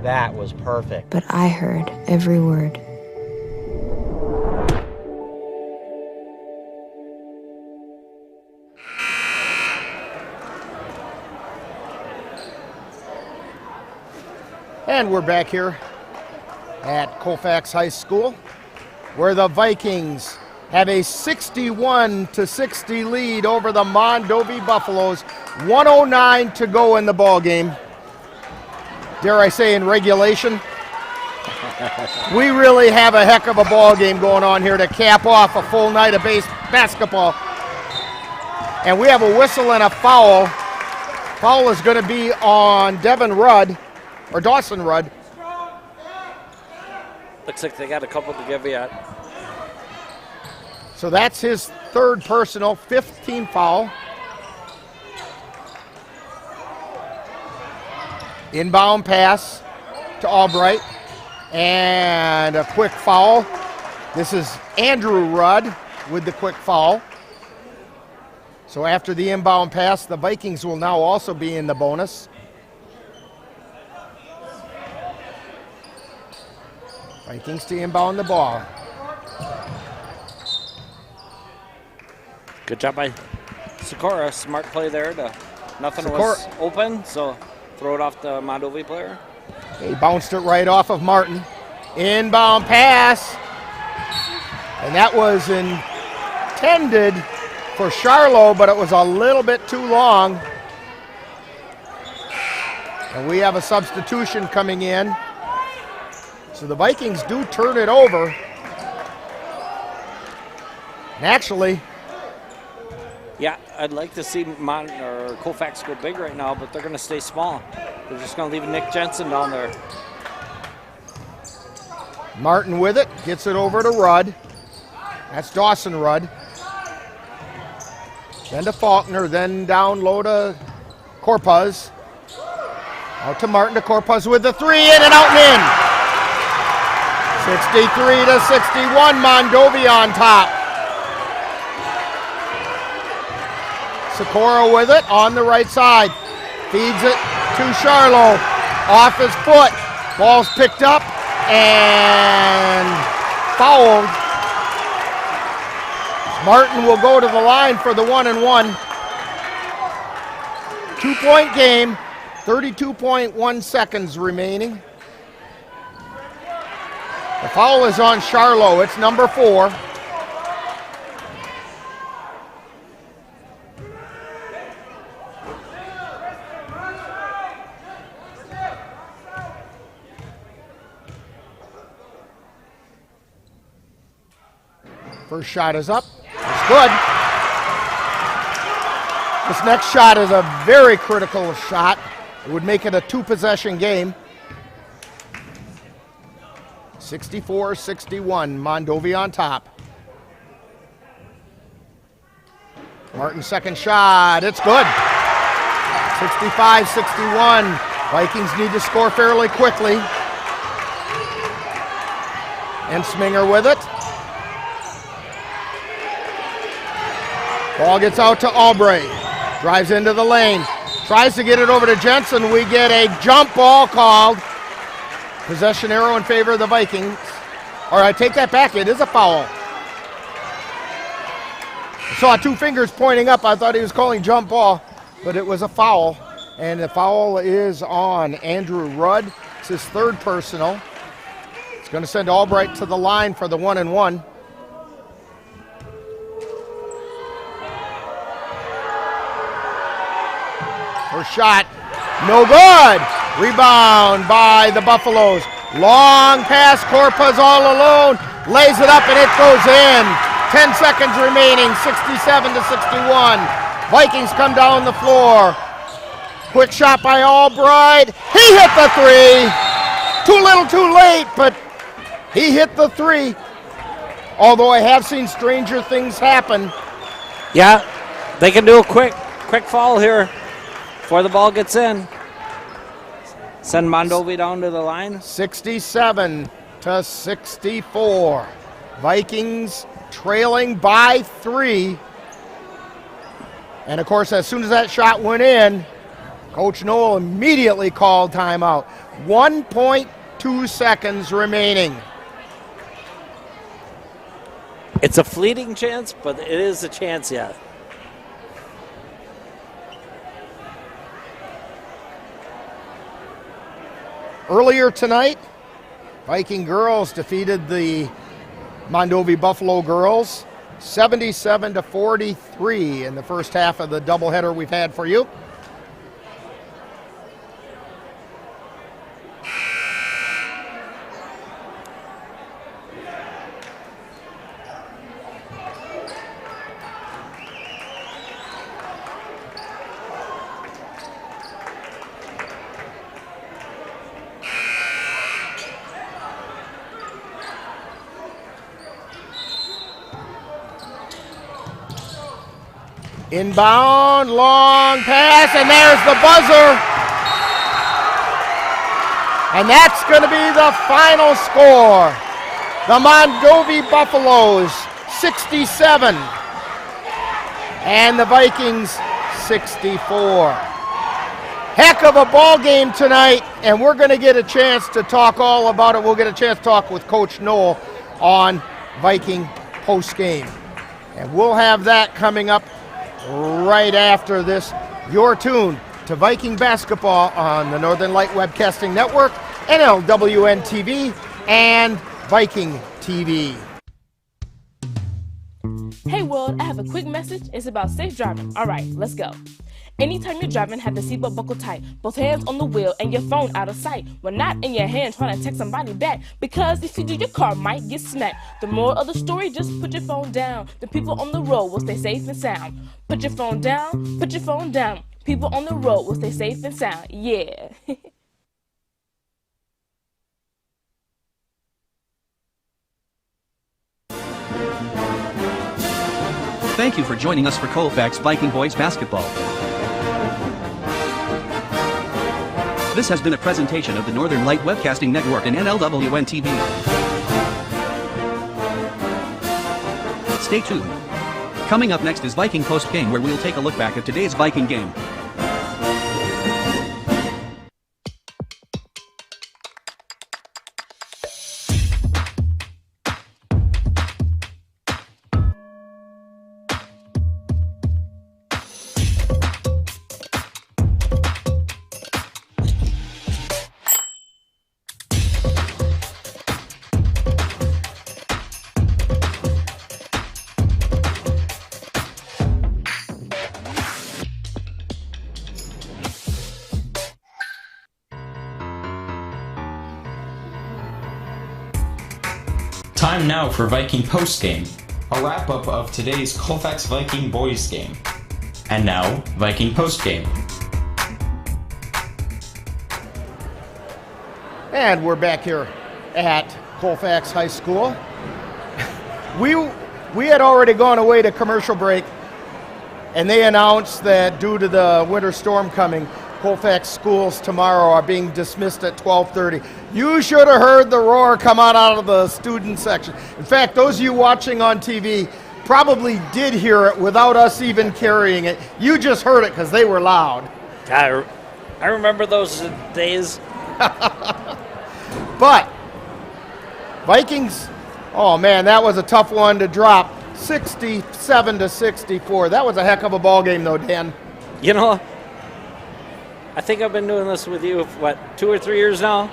That was perfect. but I heard every word. And we're back here at Colfax High School, where the Vikings have a 61-60 lead over the Mondovi Buffaloes. 1:09 to go in the ball game. Dare I say in regulation? We really have a heck of a ball game going on here to cap off a full night of basketball. And we have a whistle and a foul. Foul is going to be on Devin Rudd. Or Dawson Rudd. Looks like they got a couple to give yet. So that's his third personal, fifth team foul. Inbound pass to Albright. And a quick foul. This is Andrew Rudd with the quick foul. So after the inbound pass, the Vikings will now also be in the bonus. Vikings to inbound the ball. Good job by Sikora. Smart play there. Nothing Sikora was open, so throw it off the Mondovi player. He bounced it right off of Martin. Inbound pass. And that was intended for Charlo, but it was a little bit too long. And we have a substitution coming in. So the Vikings do turn it over. And actually, Yeah, I'd like to see Colfax go big right now, but they're going to stay small. They're just going to leave Nick Jensen down there. Martin with it, gets it over to Rudd. That's Dawson Rudd. Then to Faulkner, then down low to Corpuz. Out to Martin, to Corpuz with the three, in and out and in. 63-61, Mondovi on top. Sikora with it on the right side. Feeds it to Charlo. Off his foot. Ball's picked up and fouled. Martin will go to the line for the 1-and-1. 2-point game, 32.1 seconds remaining. The foul is on Charlo. It's number 4. First shot is up. It's good. This next shot is a very critical shot. It would make it a 2-possession game. 64-61, Mondovi on top. Martin's second shot, it's good. 65-61, Vikings need to score fairly quickly. And Sminger with it. Ball gets out to Albright. Drives into the lane. Tries to get it over to Jensen. We get a jump ball called. Possession arrow in favor of the Vikings. Or I take that back. It is a foul. I saw 2 fingers pointing up. I thought he was calling jump ball, but it was a foul. And the foul is on Andrew Rudd. It's his 3rd personal. It's going to send Albright to the line for the 1-and-1. First shot, no good. Rebound by the Buffaloes. Long pass, Corpuz all alone. Lays it up and it goes in. 10 seconds remaining, 67-61. Vikings come down the floor. Quick shot by Albright. He hit the 3. Too little, too late, but he hit the 3. Although I have seen stranger things happen. Yeah, they can do a quick foul here before the ball gets in. Send Mondovi down to the line. 67-64. Vikings trailing by 3. And of course, as soon as that shot went in, Coach Noel immediately called timeout. 1.2 seconds remaining. It's a fleeting chance, but it is a chance yet. Earlier tonight, Viking girls defeated the Mondovi Buffalo girls 77-43 in the first half of the doubleheader we've had for you. Inbound, long pass, and there's the buzzer. And that's going to be the final score. The Mondovi Buffaloes, 67. And the Vikings, 64. Heck of a ball game tonight, and we're going to get a chance to talk all about it. We'll get a chance to talk with Coach Noel on Viking postgame. And we'll have that coming up right after this. You're tuned to Viking basketball on the Northern Light Webcasting Network, NLWN TV, and Viking TV. Hey world, I have a quick message. It's about safe driving. All right, let's go. Anytime you're driving, have the seatbelt buckled tight. Both hands on the wheel and your phone out of sight. When not in your hand, trying to text somebody back. Because if you do, your car might get smacked. The moral of the story, just put your phone down. The people on the road will stay safe and sound. Put your phone down, put your phone down. People on the road will stay safe and sound. Yeah. Thank you for joining us for Colfax Viking Boys Basketball. This has been a presentation of the Northern Light Webcasting Network and NLWN TV. Stay tuned. Coming up next is Viking Post Game, where we'll take a look back at today's Viking game. Time now for Viking Post Game, a wrap-up of today's Colfax Viking Boys game. And now, Viking Post Game. And we're back here at Colfax High School. We had already gone away to commercial break, and they announced that due to the winter storm coming, Colfax schools tomorrow are being dismissed at 12:30. You should have heard the roar come out of the student section. In fact, those of you watching on TV probably did hear it without us even carrying it. You just heard it because they were loud. I remember those days. But Vikings, oh man, that was a tough one to drop. 67-64. That was a heck of a ball game though, Dan. You know, I think I've been doing this with you, 2 or 3 years now?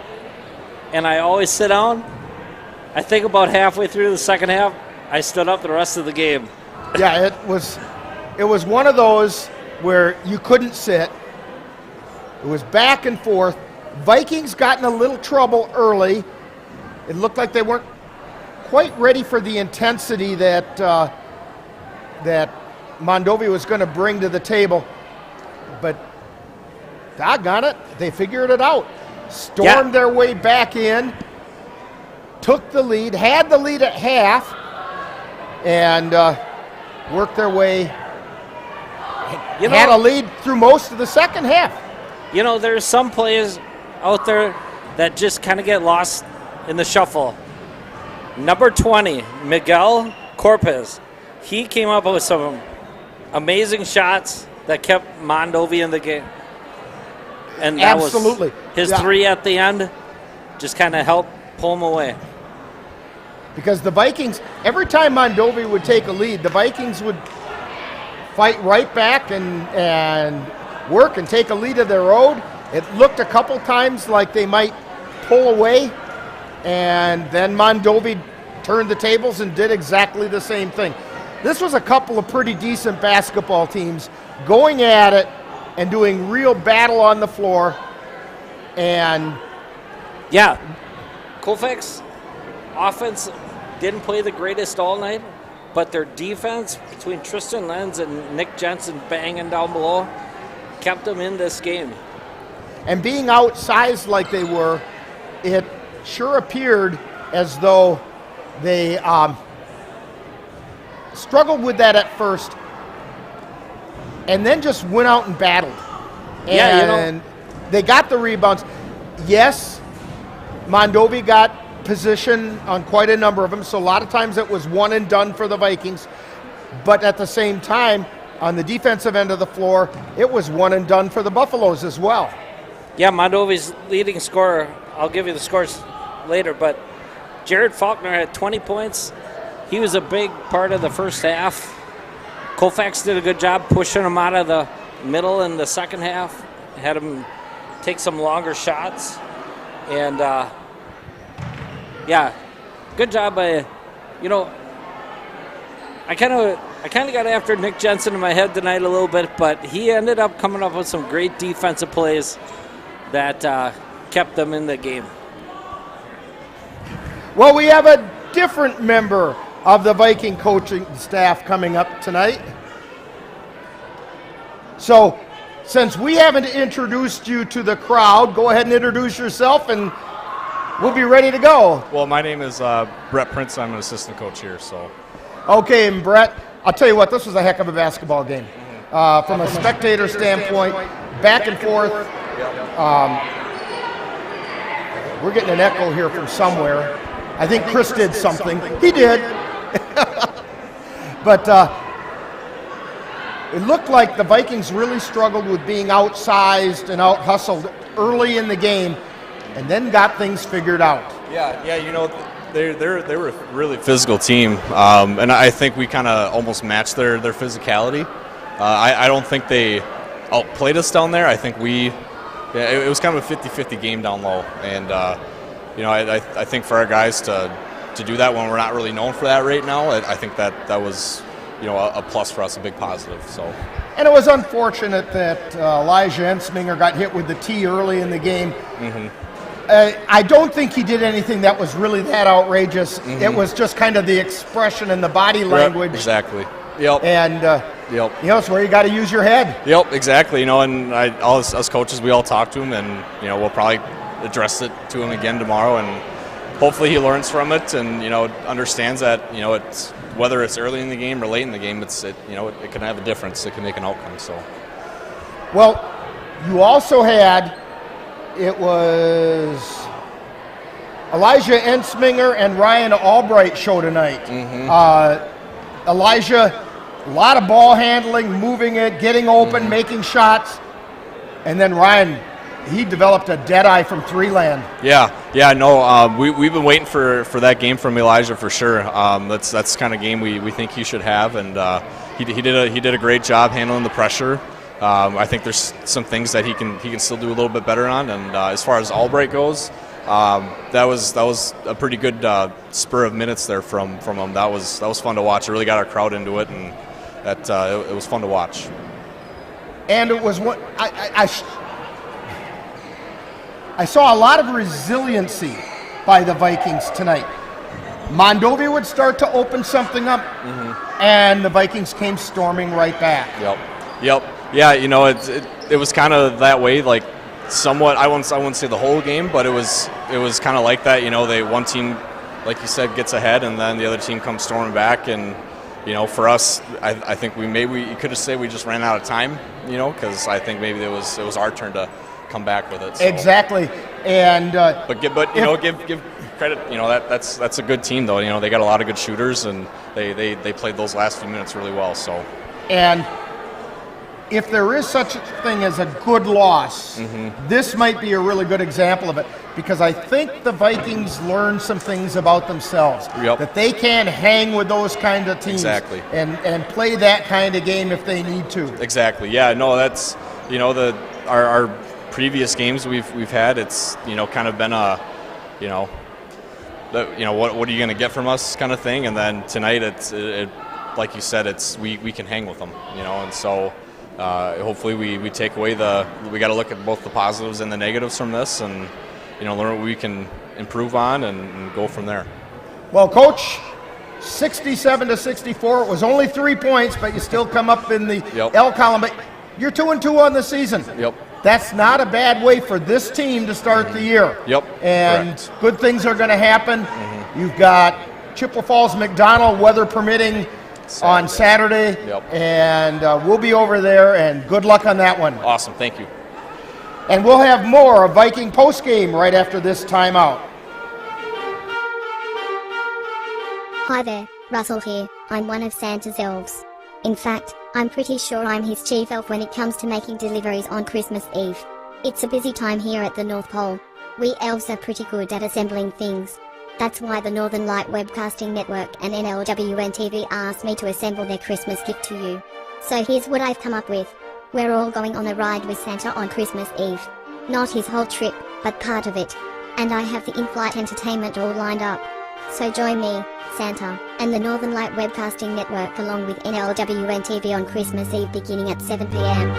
And I always sit down. I think about halfway through the second half, I stood up the rest of the game. Yeah, it was one of those where you couldn't sit. It was back and forth. Vikings got in a little trouble early. It looked like they weren't quite ready for the intensity that that Mondovi was going to bring to the table. But doggone it, they figured it out. Stormed their way back in, took the lead, had the lead at half, and worked their way. Had a lead through most of the second half. You know, there's some players out there that just kind of get lost in the shuffle. Number 20, Miguel Corpez. He came up with some amazing shots that kept Mondovi in the game. And that Absolutely. was his three at the end, just kind of helped pull him away. Because the Vikings, every time Mondovi would take a lead, the Vikings would fight right back and work and take a lead of their own. It looked a couple times like they might pull away, and then Mondovi turned the tables and did exactly the same thing. This was a couple of pretty decent basketball teams going at it and doing real battle on the floor. And yeah, Colfax offense didn't play the greatest all night, but their defense between Tristan Lenz and Nick Jensen banging down below kept them in this game. And being outsized like they were, it sure appeared as though they struggled with that at first, and then just went out and battled. And they got the rebounds. Yes, Mondovi got position on quite a number of them, so a lot of times it was one and done for the Vikings. But at the same time, on the defensive end of the floor, it was one and done for the Buffaloes as well. Yeah, Mondovi's leading scorer, I'll give you the scores later, but Jared Faulkner had 20 points. He was a big part of the first half. Colfax did a good job pushing him out of the middle in the second half, had him take some longer shots. And, yeah, good job by, I kind of got after Nick Jensen in my head tonight a little bit, but he ended up coming up with some great defensive plays that kept them in the game. Well, we have a different member of the Viking coaching staff coming up tonight. So, since we haven't introduced you to the crowd, go ahead and introduce yourself and we'll be ready to go. Well, my name is Brett Prince. I'm an assistant coach here. So, okay, and Brett, I'll tell you what, this was a heck of a basketball game. From a spectator standpoint, back and forth. We're getting an echo here from somewhere. I think Chris did something. He did. But it looked like the Vikings really struggled with being outsized and out-hustled early in the game and then got things figured out. Yeah, you know, they were a really physical team, and I think we kind of almost matched their physicality. I don't think they outplayed us down there. I think it was kind of a 50-50 game down low, and you know, I think for our guys to do that when we're not really known for that right now, I think that was, you know, a plus for us, a big positive. So. And it was unfortunate that Elijah Ensminger got hit with the tee early in the game. Mm-hmm. I don't think he did anything that was really that outrageous. Mm-hmm. It was just kind of the expression and the body language. Yep, exactly. Yep. And yep. You know, it's where you got to use your head. Yep, exactly. You know, and all us coaches, we all talk to him, and you know, we'll probably address it to him again tomorrow, and hopefully he learns from it, and you know, understands that, you know, it's whether it's early in the game or late in the game, you know, it can have a difference. It can make an outcome. So. Well, you also had. It was Elijah Ensminger and Ryan Albright show tonight. Mm-hmm. Elijah, a lot of ball handling, moving it, getting open, making shots. And then Ryan, he developed a dead eye from three land. Yeah, no, we've been waiting for that game from Elijah for sure. That's the kind of game we think he should have, and he did a great job handling the pressure. I think there's some things that he can still do a little bit better on, and as far as Albright goes, that was a pretty good spur of minutes there from him. That was fun to watch. It really got our crowd into it, and it was fun to watch. And it was what I saw a lot of resiliency by the Vikings tonight. Mondovi would start to open something up, and the Vikings came storming right back. Yep. Yeah, you know, it was kind of that way, like somewhat. I wouldn't say the whole game, but it was kind of like that. You know, one team, like you said, gets ahead, and then the other team comes storming back. And you know, for us, I think you could have said we just ran out of time. You know, because I think maybe it was our turn to come back with it. So. Exactly, and but you know, give credit. You know, that's a good team though. You know, they got a lot of good shooters, and they played those last few minutes really well. So. And if there is such a thing as a good loss, this might be a really good example of it, because I think the Vikings learned some things about themselves. Yep. That they can hang with those kind of teams. Exactly. And play that kind of game if they need to. Exactly. Yeah. No, that's, you know, our previous games we've had, it's, you know, kind of been a, you know, what are you going to get from us kind of thing, and then tonight it like you said, we can hang with them, you know, and so. Hopefully we take away we got to look at both the positives and the negatives from this, and you know, learn what we can improve on and go from there. Well, Coach, 67-64. It was only 3 points, but you still come up in the L column. But you're 2-2 on the season. Yep. That's not a bad way for this team to start the year. Yep. And correct. Good things are going to happen. You've got Chippewa Falls McDonald, weather permitting, on Saturday, and we'll be over there, and good luck on that one. Awesome, thank you. And we'll have more of Viking postgame right after this timeout. Hi there, Russell here. I'm one of Santa's elves. In fact, I'm pretty sure I'm his chief elf when it comes to making deliveries on Christmas Eve. It's a busy time here at the North Pole. We elves are pretty good at assembling things. That's why the Northern Light Webcasting Network and NLWN TV asked me to assemble their Christmas gift to you. So here's what I've come up with. We're all going on a ride with Santa on Christmas Eve. Not his whole trip, but part of it. And I have the in-flight entertainment all lined up. So join me, Santa, and the Northern Light Webcasting Network along with NLWN TV on Christmas Eve beginning at 7 p.m.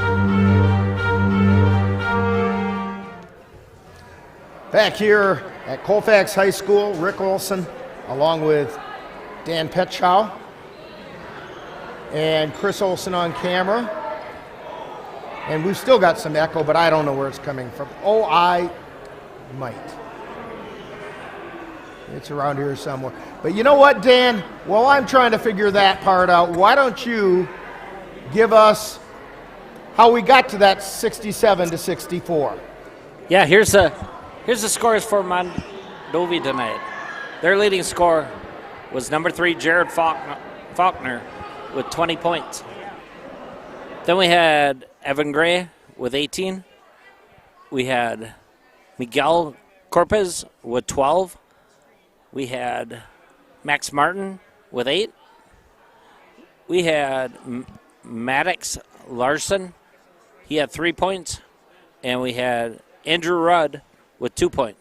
Back here at Colfax High School, Rick Olson, along with Dan Petchow and Chris Olson on camera. And we've still got some echo, but I don't know where it's coming from. Oh, I might. It's around here somewhere. But you know what, Dan? While I'm trying to figure that part out, why don't you give us how we got to that 67-64? Yeah, here's the scores for Mondovi tonight. Their leading scorer was number 3, Jared Faulkner, with 20 points. Then we had Evan Gray with 18. We had Miguel Corpez with 12. We had Max Martin with 8. We had Maddox Larson. He had 3 points. And we had Andrew Rudd with 2 points.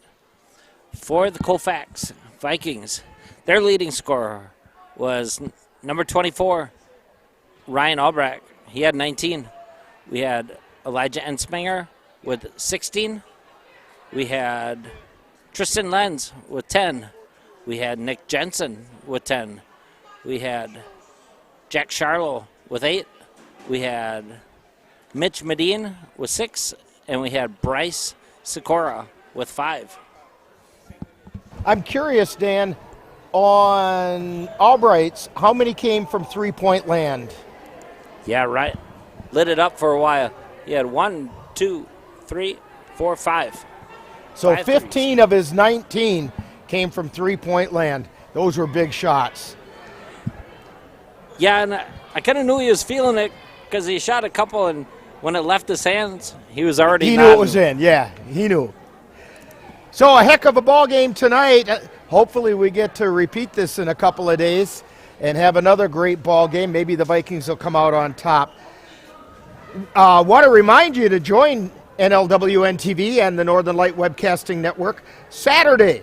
For the Colfax Vikings, their leading scorer was number 24, Ryan Albrecht. He had 19. We had Elijah Ensminger with 16. We had Tristan Lenz with 10. We had Nick Jensen with 10. We had Jack Charlo with 8. We had Mitch Medine with 6. And we had Bryce Sikora with 5. I'm curious, Dan, on Albright's, how many came from three-point land? Yeah, right. Lit it up for a while. He had 1, 2, 3, 4, 5. So 5 15 of his 19 came from three-point land. Those were big shots. Yeah, and I kind of knew he was feeling it because he shot a couple, and when it left his hands, he was already He nodding. knew it was in, yeah, he knew. So a heck of a ball game tonight. Hopefully we get to repeat this in a couple of days and have another great ball game. Maybe the Vikings will come out on top. Want to remind you to join NLWN TV and the Northern Light Webcasting Network Saturday,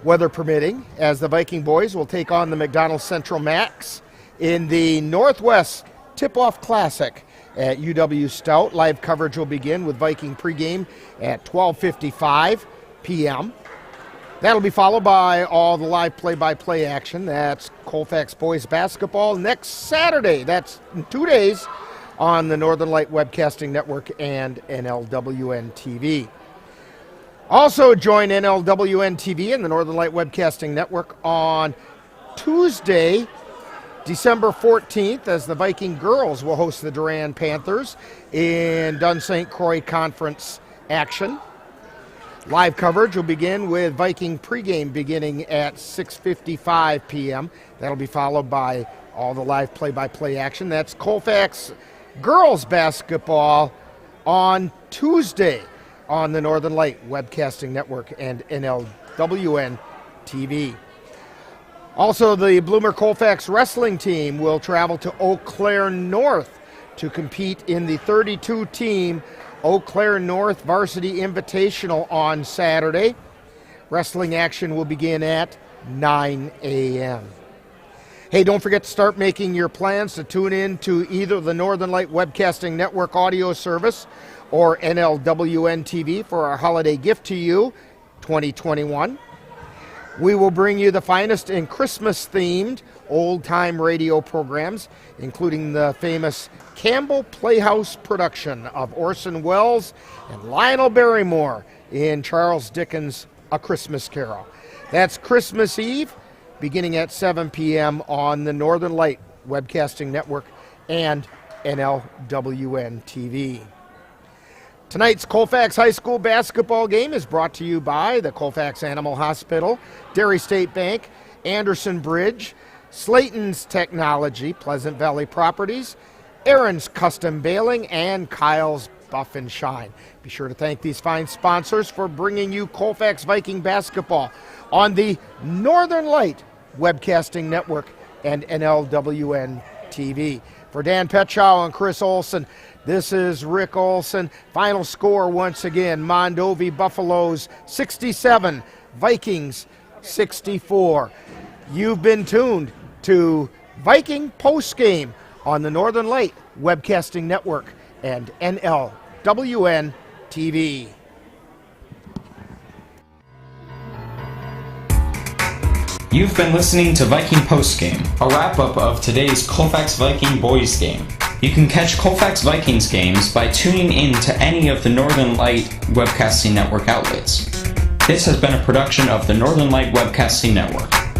weather permitting, as the Viking boys will take on the McDonald's Central Max in the Northwest Tip-Off Classic at UW Stout. Live coverage will begin with Viking pregame at 12:55 p.m. That'll be followed by all the live play-by-play action. That's Colfax boys basketball next Saturday. That's in 2 days on the Northern Light Webcasting Network and NLWN TV. Also join NLWN TV and the Northern Light Webcasting Network on Tuesday, December 14th, as the Viking girls will host the Durand Panthers in Dun St. Croix Conference action. Live coverage will begin with Viking pregame beginning at 6:55 p.m. That'll be followed by all the live play-by-play action. That's Colfax girls basketball on Tuesday on the Northern Light Webcasting Network and NLWN TV. Also, the Bloomer Colfax wrestling team will travel to Eau Claire North to compete in the 32-team Eau Claire North Varsity Invitational on Saturday. Wrestling action will begin at 9 a.m. Hey, don't forget to start making your plans to tune in to either the Northern Light Webcasting Network audio service or NLWN TV for our holiday gift to you, 2021. We will bring you the finest in Christmas-themed old-time radio programs, including the famous Campbell Playhouse production of Orson Welles and Lionel Barrymore in Charles Dickens' A Christmas Carol. That's Christmas Eve, beginning at 7 p.m. on the Northern Light Webcasting Network and NLWN TV. Tonight's Colfax High School basketball game is brought to you by the Colfax Animal Hospital, Dairy State Bank, Anderson Bridge, Slayton's Technology, Pleasant Valley Properties, Aaron's Custom Bailing, and Kyle's Buff and Shine. Be sure to thank these fine sponsors for bringing you Colfax Viking basketball on the Northern Light Webcasting Network and NLWN TV. For Dan Petchow and Chris Olson, this is Rick Olson. Final score once again, Mondovi Buffaloes 67, Vikings 64. You've been tuned to Viking Postgame on the Northern Light Webcasting Network and NLWN TV. You've been listening to Viking Postgame, a wrap-up of today's Colfax Viking boys game. You can catch Colfax Vikings games by tuning in to any of the Northern Light Webcasting Network outlets. This has been a production of the Northern Light Webcasting Network.